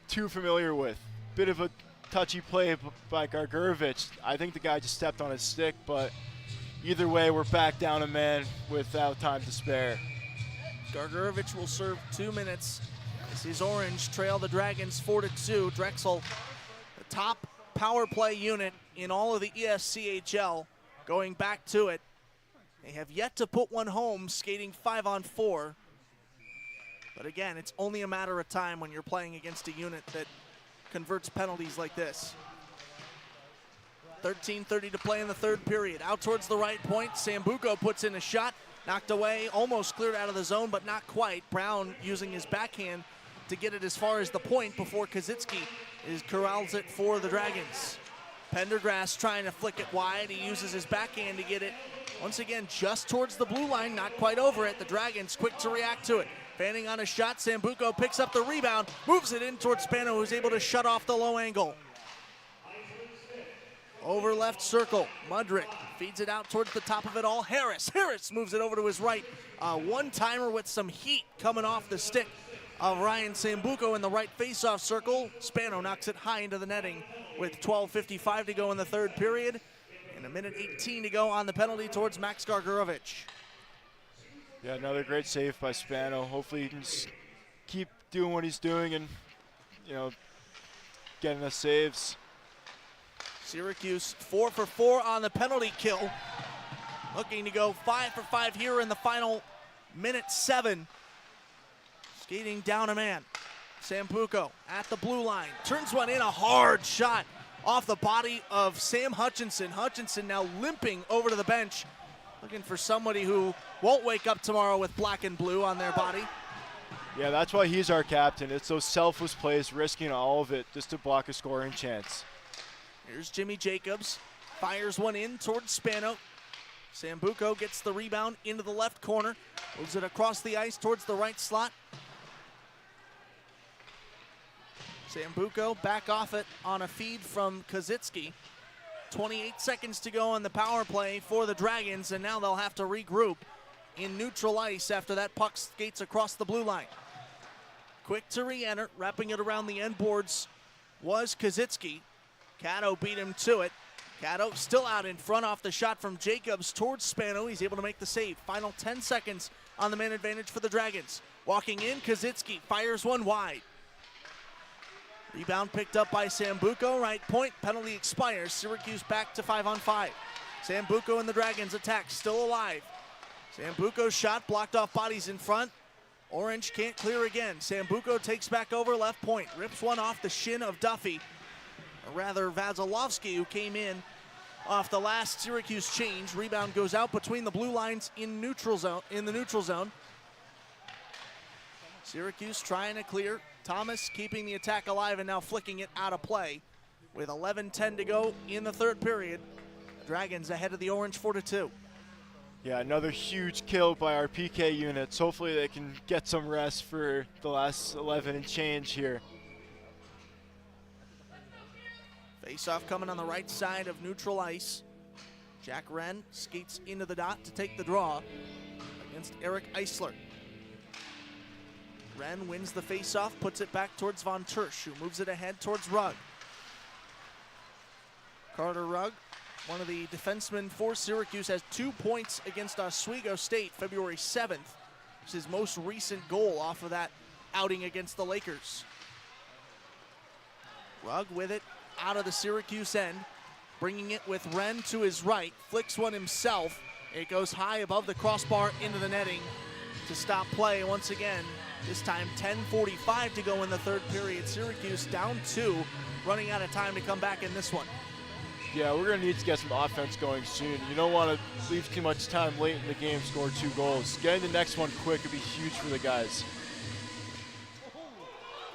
too familiar with. Bit of a touchy play by Gargurovich. I think the guy just stepped on his stick, but either way, we're back down a man without time to spare. Gargurovich will serve 2 minutes as his Orange trail the Dragons 4-2. Drexel, the top power play unit in all of the ESCHL, going back to it. They have yet to put one home, skating 5-on-4. But again, it's only a matter of time when you're playing against a unit that converts penalties like this. 13:30 to play in the third period. Out towards the right point, Sambuco puts in a shot. Knocked away, almost cleared out of the zone, but not quite. Brown using his backhand to get it as far as the point before Kazitsky corrals it for the Dragons. Pendergrass trying to flick it wide. He uses his backhand to get it, once again, just towards the blue line, not quite over it. The Dragons quick to react to it. Fanning on a shot, Sambuco picks up the rebound, moves it in towards Spano, who's able to shut off the low angle. Over left circle, Mudrick feeds it out towards the top of it all. Harris moves it over to his right. One-timer with some heat coming off the stick of Ryan Sambuco in the right face-off circle. Spano knocks it high into the netting with 12:55 to go in the third period. And 1:18 to go on the penalty towards Max Gargurovich. Yeah, another great save by Spano. Hopefully he can just keep doing what he's doing and, you know, getting us saves. Syracuse 4 for 4 on the penalty kill. Looking to go 5 for 5 here in the final minute 7. Skating down a man. Sambuco at the blue line. Turns one in, a hard shot off the body of Sam Hutchinson. Hutchinson now limping over to the bench. Looking for somebody who won't wake up tomorrow with black and blue on their body. Yeah, that's why he's our captain. It's those selfless plays, risking all of it just to block a scoring chance. Here's Jimmy Jacobs, fires one in towards Spano. Sambuco gets the rebound into the left corner, moves it across the ice towards the right slot. Sambuco back off it on a feed from Kazitsky. 28 seconds to go on the power play for the Dragons, and now they'll have to regroup in neutral ice after that puck skates across the blue line. Quick to re-enter, wrapping it around the end boards was Kazitsky. Caddo beat him to it. Caddo still out in front off the shot from Jacobs towards Spano. He's able to make the save. Final 10 seconds on the man advantage for the Dragons. Walking in, Kazitsky fires one wide. Rebound picked up by Sambuco, right point, penalty expires. Syracuse back to 5-on-5. Sambuco and the Dragons attack, still alive. Sambuco's shot blocked off bodies in front. Orange can't clear again. Sambuco takes back over left point, rips one off the shin of Duffy. Or rather, Vasilevsky, who came in off the last Syracuse change. Rebound goes out between the blue lines in the neutral zone. Syracuse trying to clear. Thomas keeping the attack alive and now flicking it out of play. With 11:10 to go in the third period. Dragons ahead of the Orange 4-2. Yeah, another huge kill by our PK units. Hopefully they can get some rest for the last 11 and change here. Face-off coming on the right side of neutral ice. Jack Wren skates into the dot to take the draw against Eric Eisler. Wren wins the face-off, puts it back towards Von Tersch, who moves it ahead towards Rugg. Carter Rugg, one of the defensemen for Syracuse, has 2 points against Oswego State February 7th. It's his most recent goal off of that outing against the Lakers. Rugg with it out of the Syracuse end, bringing it with Wren to his right, flicks one himself. It goes high above the crossbar into the netting to stop play once again. This time 10:45 to go in the third period. Syracuse down 2, running out of time to come back in this one. Yeah, we're going to need to get some offense going soon. You don't want to leave too much time late in the game, score 2 goals. Getting the next one quick would be huge for the guys.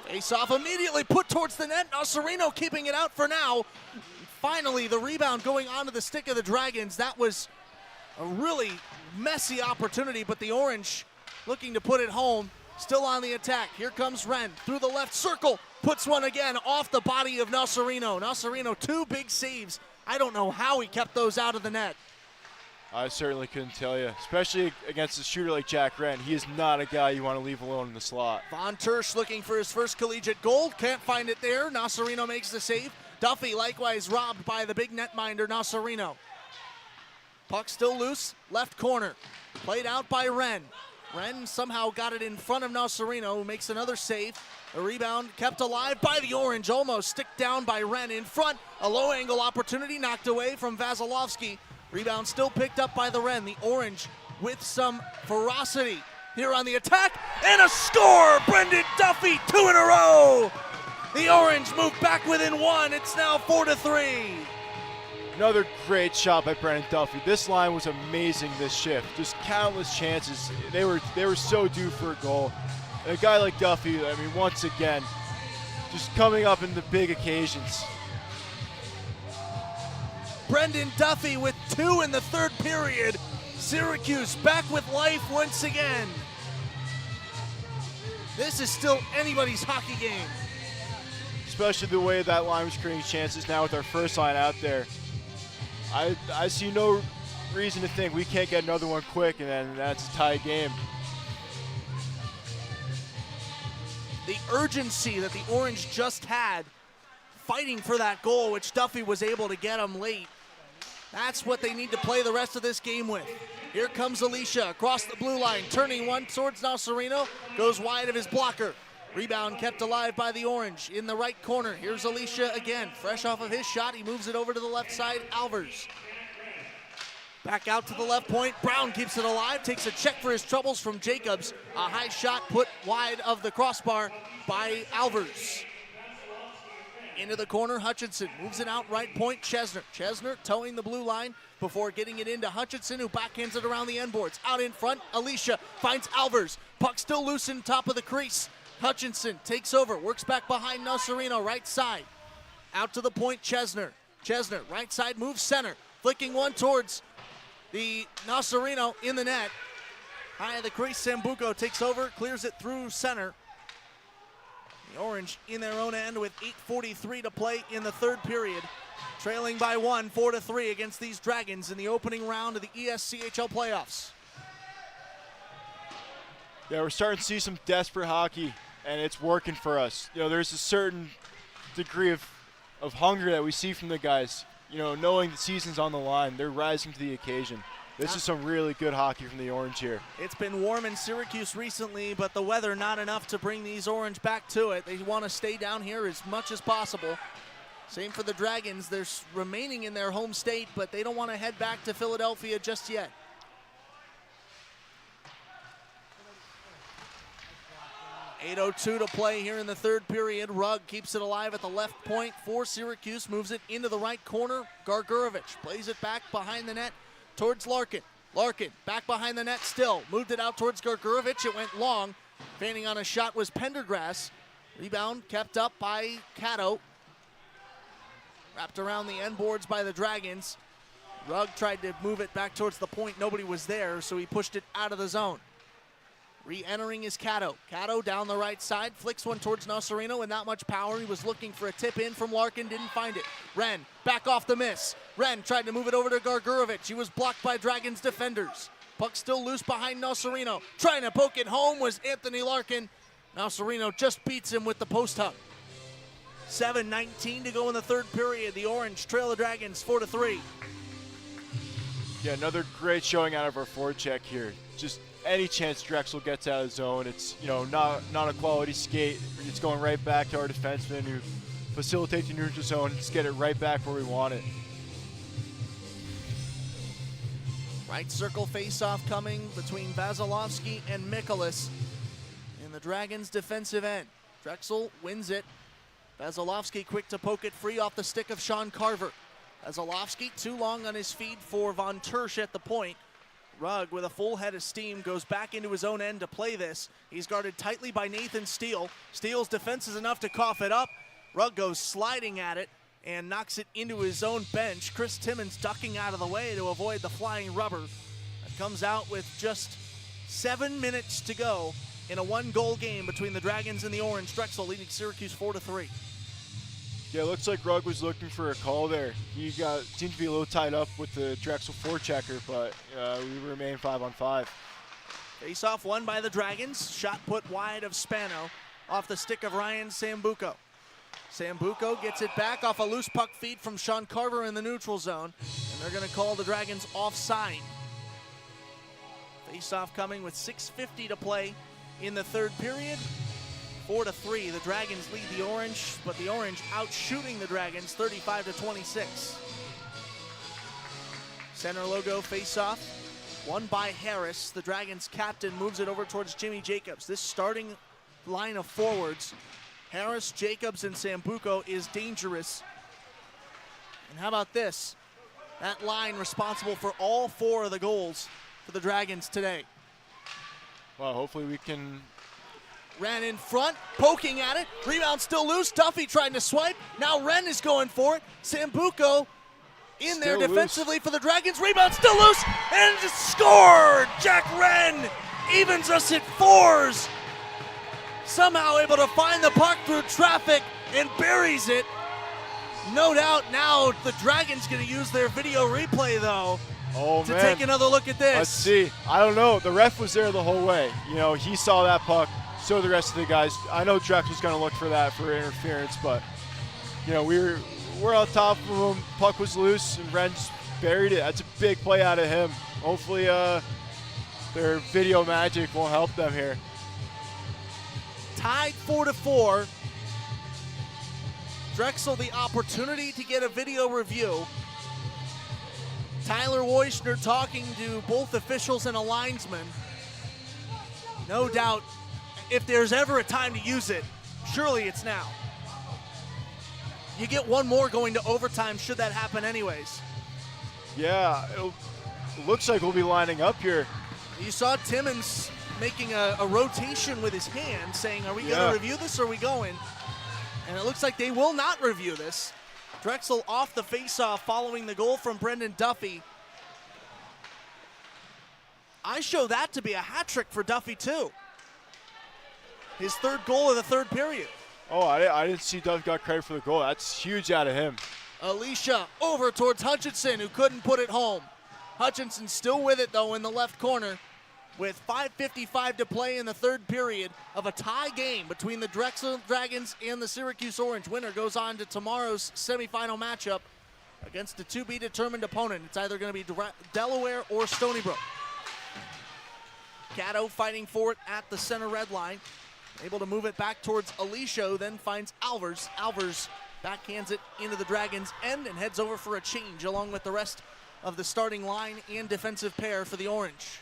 Face-off immediately put towards the net. Nocerino keeping it out for now. Finally, the rebound going onto the stick of the Dragons. That was a really messy opportunity, but the Orange looking to put it home. Still on the attack. Here comes Wren through the left circle. Puts one again off the body of Nocerino. Nocerino, 2 big saves. I don't know how he kept those out of the net. I certainly couldn't tell you, especially against a shooter like Jack Wren. He is not a guy you want to leave alone in the slot. Von Tersch looking for his first collegiate goal. Can't find it there. Nocerino makes the save. Duffy likewise robbed by the big netminder, Nocerino. Puck still loose, left corner. Played out by Wren. Wren somehow got it in front of Nocerino, who makes another save. A rebound kept alive by the Orange, almost stick down by Wren in front. A low angle opportunity knocked away from Vasilevsky. Rebound still picked up by the Wren. The Orange with some ferocity here on the attack, and a score! Brendan Duffy, 2 in a row! The Orange move back within 1. It's now 4-3. Another great shot by Brendan Duffy. This line was amazing this shift. Just countless chances. They were so due for a goal. And a guy like Duffy, I mean, once again, just coming up in the big occasions. Brendan Duffy with 2 in the third period. Syracuse back with life once again. This is still anybody's hockey game. Especially the way that line was creating chances now with our first line out there. I see no reason to think we can't get another one quick, and then that's a tie game. The urgency that the Orange just had fighting for that goal, which Duffy was able to get him late. That's what they need to play the rest of this game with. Here comes Alicia across the blue line, turning one towards Nocerino, goes wide of his blocker. Rebound kept alive by the Orange in the right corner. Here's Alicia again, fresh off of his shot. He moves it over to the left side, Alvers. Back out to the left point, Brown keeps it alive, takes a check for his troubles from Jacobs. A high shot put wide of the crossbar by Alvers. Into the corner, Hutchinson moves it out right point, Chesner. Chesner towing the blue line before getting it into Hutchinson, who backhands it around the end boards. Out in front, Alicia finds Alvers. Puck still loose in top of the crease. Hutchinson takes over, works back behind Nocerino, right side. Out to the point, Chesner. Chesner, right side, moves center. Flicking one towards the Nocerino in the net. High of the crease, Sambuco takes over, clears it through center. The Orange in their own end with 8:43 to play in the third period. Trailing by 1, 4-3 against these Dragons in the opening round of the ESCHL playoffs. Yeah, we're starting to see some desperate hockey. and it's working for us. You know, there's a certain degree of hunger that we see from the guys. You know, knowing the season's on the line, they're rising to the occasion. This is some really good hockey from the Orange here. It's been warm in Syracuse recently, but the weather not enough to bring these Orange back to it. They want to stay down here as much as possible. Same for the Dragons. They're remaining in their home state, but they don't want to head back to Philadelphia just yet. .8:02 to play here in the third period. Rugg keeps it alive at the left point for Syracuse, moves it into the right corner. Gargurovich plays it back behind the net towards Larkin. Larkin back behind the net still. Moved it out towards Gargurovich. It went long. Fanning on a shot was Pendergrass. Rebound kept up by Cato. Wrapped around the end boards by the Dragons. Rugg tried to move it back towards the point. Nobody was there, so he pushed it out of the zone. Re-entering is Cato. Cato down the right side, flicks one towards Nocerino with not much power. He was looking for a tip in from Larkin, didn't find it. Wren, back off the miss. Wren tried to move it over to Gargurovich. He was blocked by Dragons defenders. Puck still loose behind Nocerino. Trying to poke it home was Anthony Larkin. Nocerino just beats him with the post hug. 7:19 to go in the third period. The Orange trail the Dragons 4-3. Yeah, another great showing out of our forecheck here. Just any chance Drexel gets out of zone, it's, you know, not a quality skate. It's going right back to our defensemen who facilitate the neutral zone and just get it right back where we want it. Right circle face-off coming between Vasilevsky and Mikolas in the Dragons' defensive end. Drexel wins it. Vasilevsky quick to poke it free off the stick of Sean Carver. Vasilevsky too long on his feet for Von Tersch at the point. Rugg with a full head of steam goes back into his own end to play this. He's guarded tightly by Nathan Steele. Steele's defense is enough to cough it up. Rugg goes sliding at it and knocks it into his own bench. Chris Timmons ducking out of the way to avoid the flying rubber. That comes out with just 7 minutes to go in a one-goal game between the Dragons and the Orange. Drexel leading Syracuse 4-3. Yeah, it looks like Rugg was looking for a call there. He seemed to be a little tied up with the Drexel forechecker, but we remain 5-on-5. Face-off won by the Dragons. Shot put wide of Spano off the stick of Ryan Sambuco. Sambuco gets it back off a loose puck feed from Sean Carver in the neutral zone, and they're going to call the Dragons offside. Face-off coming with 6:50 to play in the third period. 4-3, the Dragons lead the Orange, but the Orange out shooting the Dragons 35-26. Center logo face-off, won by Harris. The Dragons captain moves it over towards Jimmy Jacobs. This starting line of forwards, Harris, Jacobs, and Sambuco, is dangerous. And how about this? That line responsible for all 4 of the goals for the Dragons today. Well, hopefully we can... Wren in front, poking at it. Rebound still loose. Duffy trying to swipe. Now Wren is going for it. Sambuco in Still there loose. defensively for the Dragons. Rebound still loose, and it's scored! Jack Wren evens us at 4s. Somehow able to find the puck through traffic and buries it. No doubt now the Dragons going to use their video replay, though, to take another look at this. Let's see. I don't know. The ref was there the whole way. You know, he saw that puck. So the rest of the guys. I know Drexel's going to look for that for interference, but, you know, we're on top of him. Puck was loose, and Wren just buried it. That's a big play out of him. Hopefully their video magic won't help them here. Tied 4-4. Drexel the opportunity to get a video review. Tyler Woischner talking to both officials and a linesman. No doubt, if there's ever a time to use it, surely it's now. You get one more going to overtime should that happen anyways. Yeah, it looks like we'll be lining up here. You saw Timmons making a rotation with his hand saying, are we going to review this or are we going? And it looks like they will not review this. Drexel off the faceoff following the goal from Brendan Duffy. I show that to be a hat trick for Duffy too. His third goal of the third period. Oh, I didn't see Duffy got credit for the goal. That's huge out of him. Alicia over towards Hutchinson, who couldn't put it home. Hutchinson still with it, though, in the left corner. with 5:55 to play in the third period of a tie game between the Drexel Dragons and the Syracuse Orange. Winner goes on to tomorrow's semifinal matchup against a to-be-determined opponent. It's either going to be Delaware or Stony Brook. Caddo fighting for it at the center red line. Able to move it back towards Alicia, then finds Alvers. Alvers backhands it into the Dragons' end and heads over for a change along with the rest of the starting line and defensive pair for the Orange.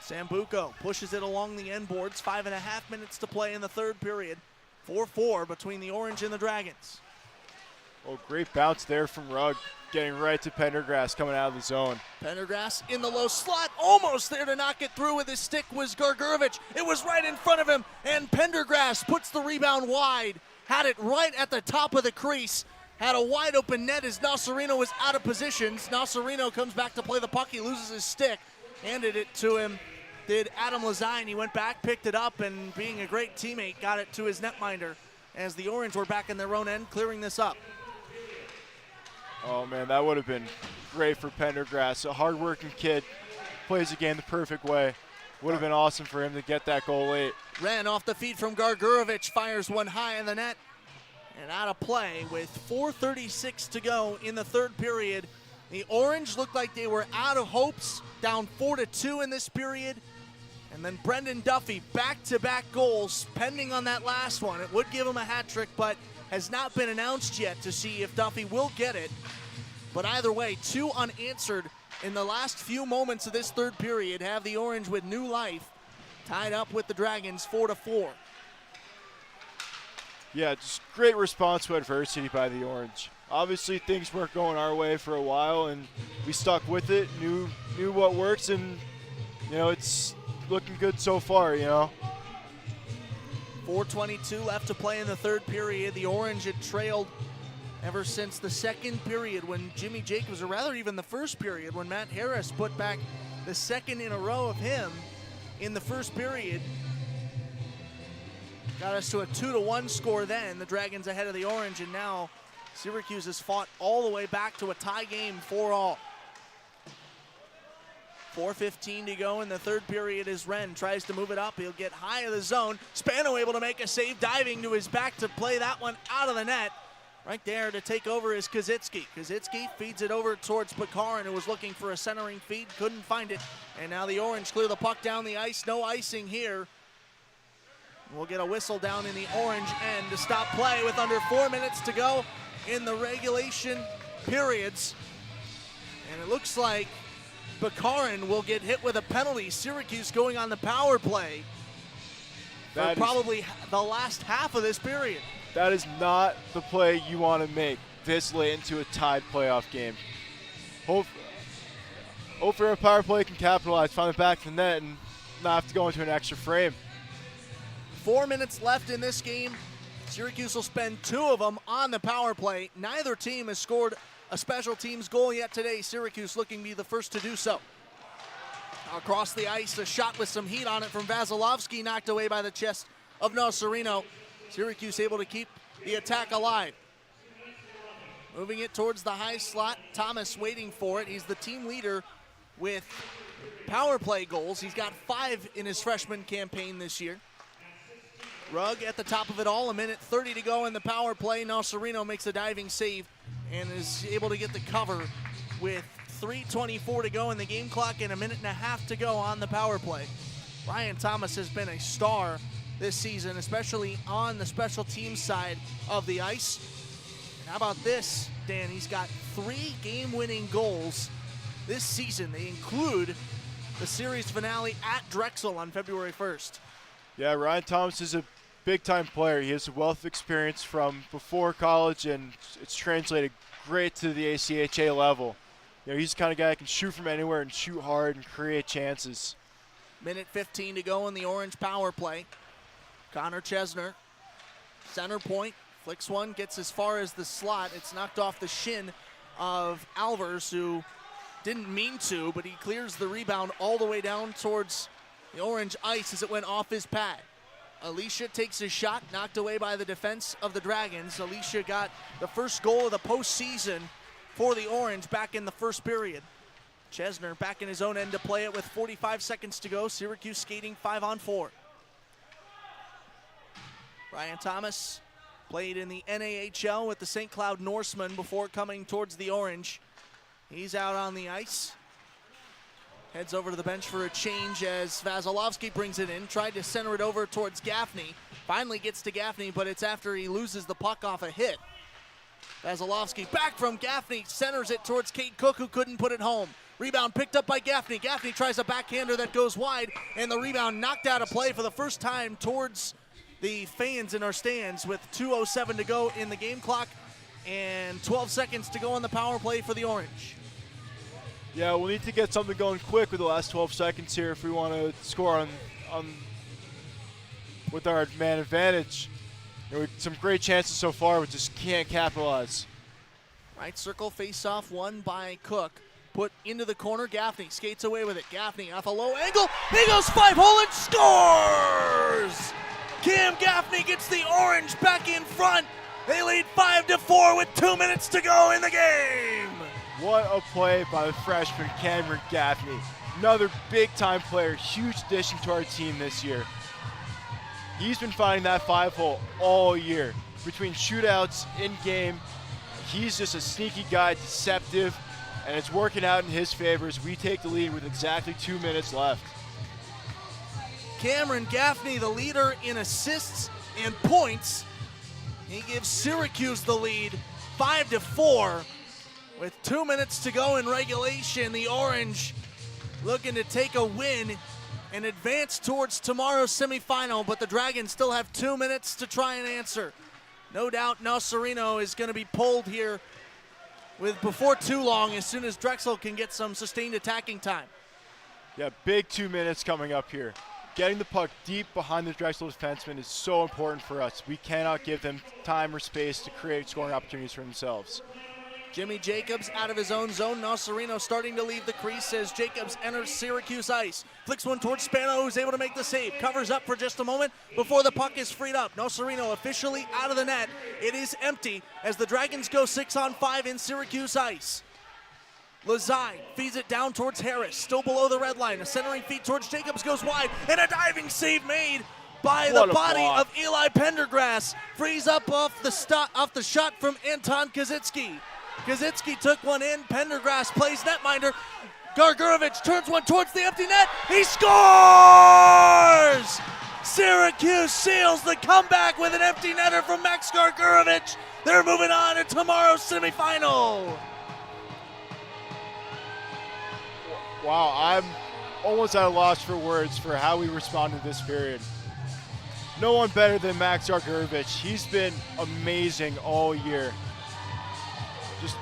Sambuco pushes it along the end boards. 5.5 minutes to play in the third period. 4-4 between the Orange and the Dragons. Oh, great bounce there from Rugg, getting right to Pendergrass coming out of the zone. Pendergrass in the low slot, almost there to knock it through with his stick was Gargurovich. It was right in front of him, and Pendergrass puts the rebound wide. Had it right at the top of the crease. Had a wide open net as Nasarino was out of positions. Nasarino comes back to play the puck. He loses his stick. Handed it to him. Did Adam Lazine. He went back, picked it up, and being a great teammate, got it to his netminder as the Orange were back in their own end, clearing this up. Oh, man, that would have been great for Pendergrass. A hard-working kid, plays the game the perfect way. Would have been awesome for him to get that goal late. Ran off the feed from Gargurovich, fires one high in the net, and out of play with 4:36 to go in the third period. The Orange looked like they were out of hopes, down 4-2 in this period. And then Brendan Duffy, back-to-back goals, pending on that last one. It would give him a hat trick, but has not been announced yet to see if Duffy will get it. But either way, 2 unanswered in the last few moments of this third period have the Orange with new life, tied up with the Dragons 4-4. Yeah, just great response to adversity by the Orange. Obviously, things weren't going our way for a while, and we stuck with it, knew what works, and, it's looking good so far, 4:22 left to play in the third period. The Orange had trailed ever since the second period when Jimmy Jacobs, or rather even the first period, when Matt Harris put back the second in a row of him in the first period. Got us to a 2-1 score then. The Dragons ahead of the Orange, and now Syracuse has fought all the way back to a tie game 4-all. 4:15 to go in the third period as Wren tries to move it up. He'll get high of the zone. Spano able to make a save, diving to his back to play that one out of the net. Right there to take over is Kazitsky. Kazitsky feeds it over towards Bakarin, who was looking for a centering feed, couldn't find it. And now the Orange clear the puck down the ice. No icing here. We'll get a whistle down in the Orange end to stop play with under 4 minutes to go in the regulation periods. And it looks like Bakarin will get hit with a penalty. Syracuse going on the power play for probably the last half of this period. That is not the play you want to make this late into a tied playoff game. Hopefully our power play can capitalize, find the back of the net, and not have to go into an extra frame. 4 minutes left in this game. Syracuse will spend 2 of them on the power play. Neither team has scored a special teams goal yet today. Syracuse looking to be the first to do so. Across the ice, a shot with some heat on it from Vasilevsky, knocked away by the chest of Nasarino. Syracuse able to keep the attack alive. Moving it towards the high slot. Thomas waiting for it. He's the team leader with power play goals. He's got 5 in his freshman campaign this year. Rugg at the top of it all. 1:30 to go in the power play. Nasarino makes a diving save and is able to get the cover with 3:24 to go in the game clock and 1.5 to go on the power play. Ryan Thomas has been a star this season, especially on the special teams side of the ice. And how about this, Dan? He's got 3 game-winning goals this season. They include the series finale at Drexel on February 1st. Yeah, Ryan Thomas is a big-time player. He has a wealth of experience from before college, and it's translated great to the ACHA level. He's the kind of guy that can shoot from anywhere and shoot hard and create chances. 1:15 to go in the Orange power play. Connor Chesner, center point, flicks one, gets as far as the slot. It's knocked off the shin of Alvers, who didn't mean to, but he clears the rebound all the way down towards the Orange ice as it went off his pad. Alicia takes his shot, knocked away by the defense of the Dragons. Alicia got the first goal of the postseason for the Orange back in the first period. Chesner back in his own end to play it with 45 seconds to go. Syracuse skating 5-on-4. Brian Thomas played in the NAHL with the St. Cloud Norsemen before coming towards the Orange. He's out on the ice. Heads over to the bench for a change as Vasilevsky brings it in. Tried to center it over towards Gaffney. Finally gets to Gaffney, but it's after he loses the puck off a hit. Vasilevsky back from Gaffney, centers it towards Kate Cook, who couldn't put it home. Rebound picked up by Gaffney. Gaffney tries a backhander that goes wide, and the rebound knocked out of play for the first time towards the fans in our stands with 2:07 to go in the game clock and 12 seconds to go on the power play for the Orange. Yeah, we'll need to get something going quick with the last 12 seconds here if we want to score on with our man advantage. You know, some great chances so far, but just can't capitalize. Right circle face-off won by Cook. Put into the corner, Gaffney skates away with it. Gaffney off a low angle, he goes 5-hole and scores! Cam Gaffney gets the Orange back in front. They lead 5-4 with 2 minutes to go in the game. What a play by the freshman Cameron Gaffney. Another big-time player, huge addition to our team this year. He's been finding that 5-hole all year. Between shootouts, in-game, he's just a sneaky guy, deceptive, and it's working out in his favor as we take the lead with exactly 2 minutes left. Cameron Gaffney, the leader in assists and points. He gives Syracuse the lead, 5-4. With 2 minutes to go in regulation, the Orange looking to take a win and advance towards tomorrow's semifinal, but the Dragons still have 2 minutes to try and answer. No doubt Nocerino is going to be pulled here before too long as soon as Drexel can get some sustained attacking time. Yeah, big 2 minutes coming up here. Getting the puck deep behind the Drexel defenseman is so important for us. We cannot give them time or space to create scoring opportunities for themselves. Jimmy Jacobs out of his own zone. Nocerino starting to leave the crease as Jacobs enters Syracuse ice. Flicks one towards Spano, who's able to make the save. Covers up for just a moment before the puck is freed up. Nocerino officially out of the net. It is empty as the Dragons go 6-on-5 in Syracuse ice. Lazine feeds it down towards Harris, still below the red line. A centering feed towards Jacobs goes wide, and a diving save made by the body of Eli Pendergrass. Frees up off the shot from Anton Kazitsky. Kazitsky took one in. Pendergrass plays netminder. Gargurovich turns one towards the empty net. He scores! Syracuse seals the comeback with an empty netter from Max Gargurovich. They're moving on to tomorrow's semifinal. Wow, I'm almost at a loss for words for how we responded this period. No one better than Max Gargurovich. He's been amazing all year. Just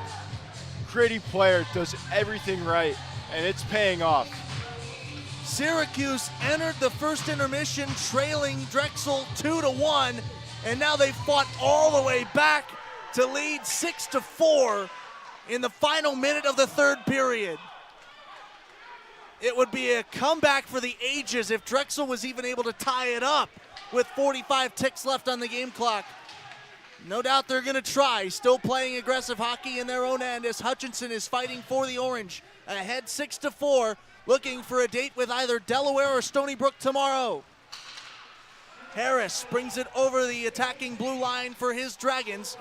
gritty player, does everything right, and it's paying off. Syracuse entered the first intermission trailing Drexel 2-1, and now they fought all the way back to lead 6-4 in the final minute of the third period. It would be a comeback for the ages if Drexel was even able to tie it up with 45 ticks left on the game clock. No doubt they're going to try, still playing aggressive hockey in their own end as Hutchinson is fighting for the Orange. Ahead 6-4, looking for a date with either Delaware or Stony Brook tomorrow. Harris brings it over the attacking blue line for his Dragons.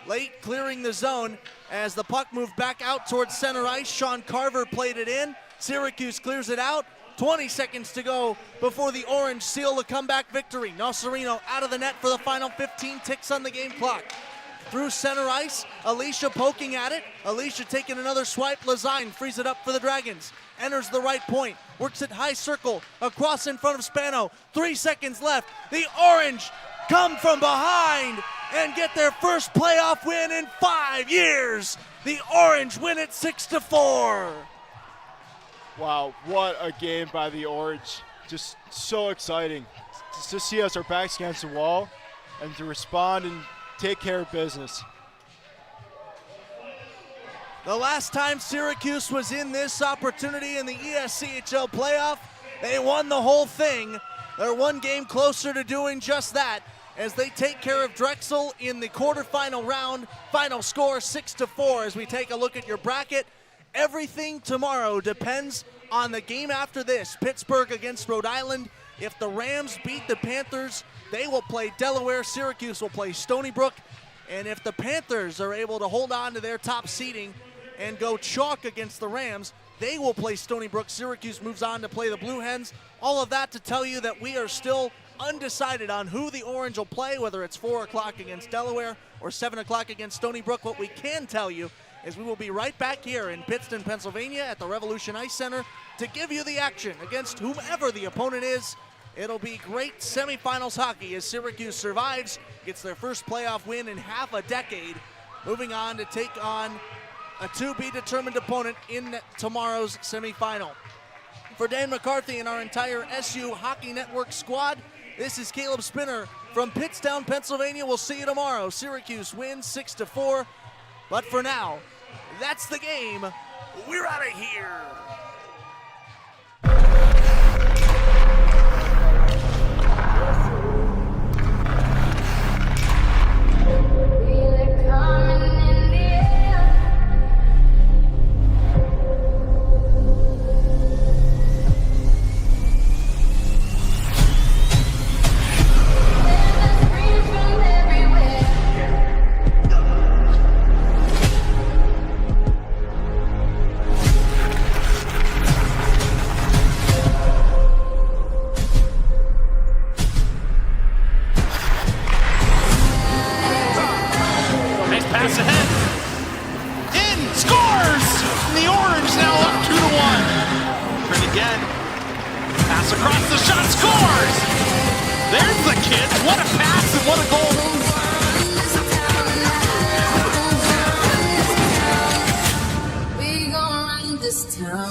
Late clearing the zone as the puck moved back out towards center ice. Sean Carver played it in. Syracuse clears it out. 20 seconds to go before the Orange seal the comeback victory. Nocerino out of the net for the final 15 ticks on the game clock. Through center ice, Alicia poking at it. Alicia taking another swipe. Lazine frees it up for the Dragons. Enters the right point. Works it high circle. Across in front of Spano. 3 seconds left. The Orange come from behind and get their first playoff win in 5 years. The Orange win it 6-4. Wow, what a game by the Orange. Just so exciting to see us our backs against the wall and to respond and take care of business. The last time Syracuse was in this opportunity in the ESCHL playoff, they won the whole thing. They're one game closer to doing just that as they take care of Drexel in the quarterfinal round. Final score 6-4 as we take a look at your bracket Everything tomorrow depends on the game after this. Pittsburgh against Rhode Island. If the Rams beat the Panthers, they will play Delaware. Syracuse will play Stony Brook. And if the Panthers are able to hold on to their top seeding and go chalk against the Rams, they will play Stony Brook. Syracuse moves on to play the Blue Hens. All of that to tell you that we are still undecided on who the Orange will play, whether it's 4 o'clock against Delaware or 7 o'clock against Stony Brook. What we can tell you is we will be right back here in Pittston, Pennsylvania at the Revolution Ice Center to give you the action against whomever the opponent is. It'll be great semifinals hockey as Syracuse survives, gets their first playoff win in half a decade, moving on to take on a to-be-determined opponent in tomorrow's semifinal. For Dan McCarthy and our entire SU Hockey Network squad, this is Caleb Spinner from Pittstown, Pennsylvania. We'll see you tomorrow. Syracuse wins 6-4. But for now, that's the game. We're out of here. Across the shot, scores! There's the kids. What a pass and what a goal. We gon' run this town.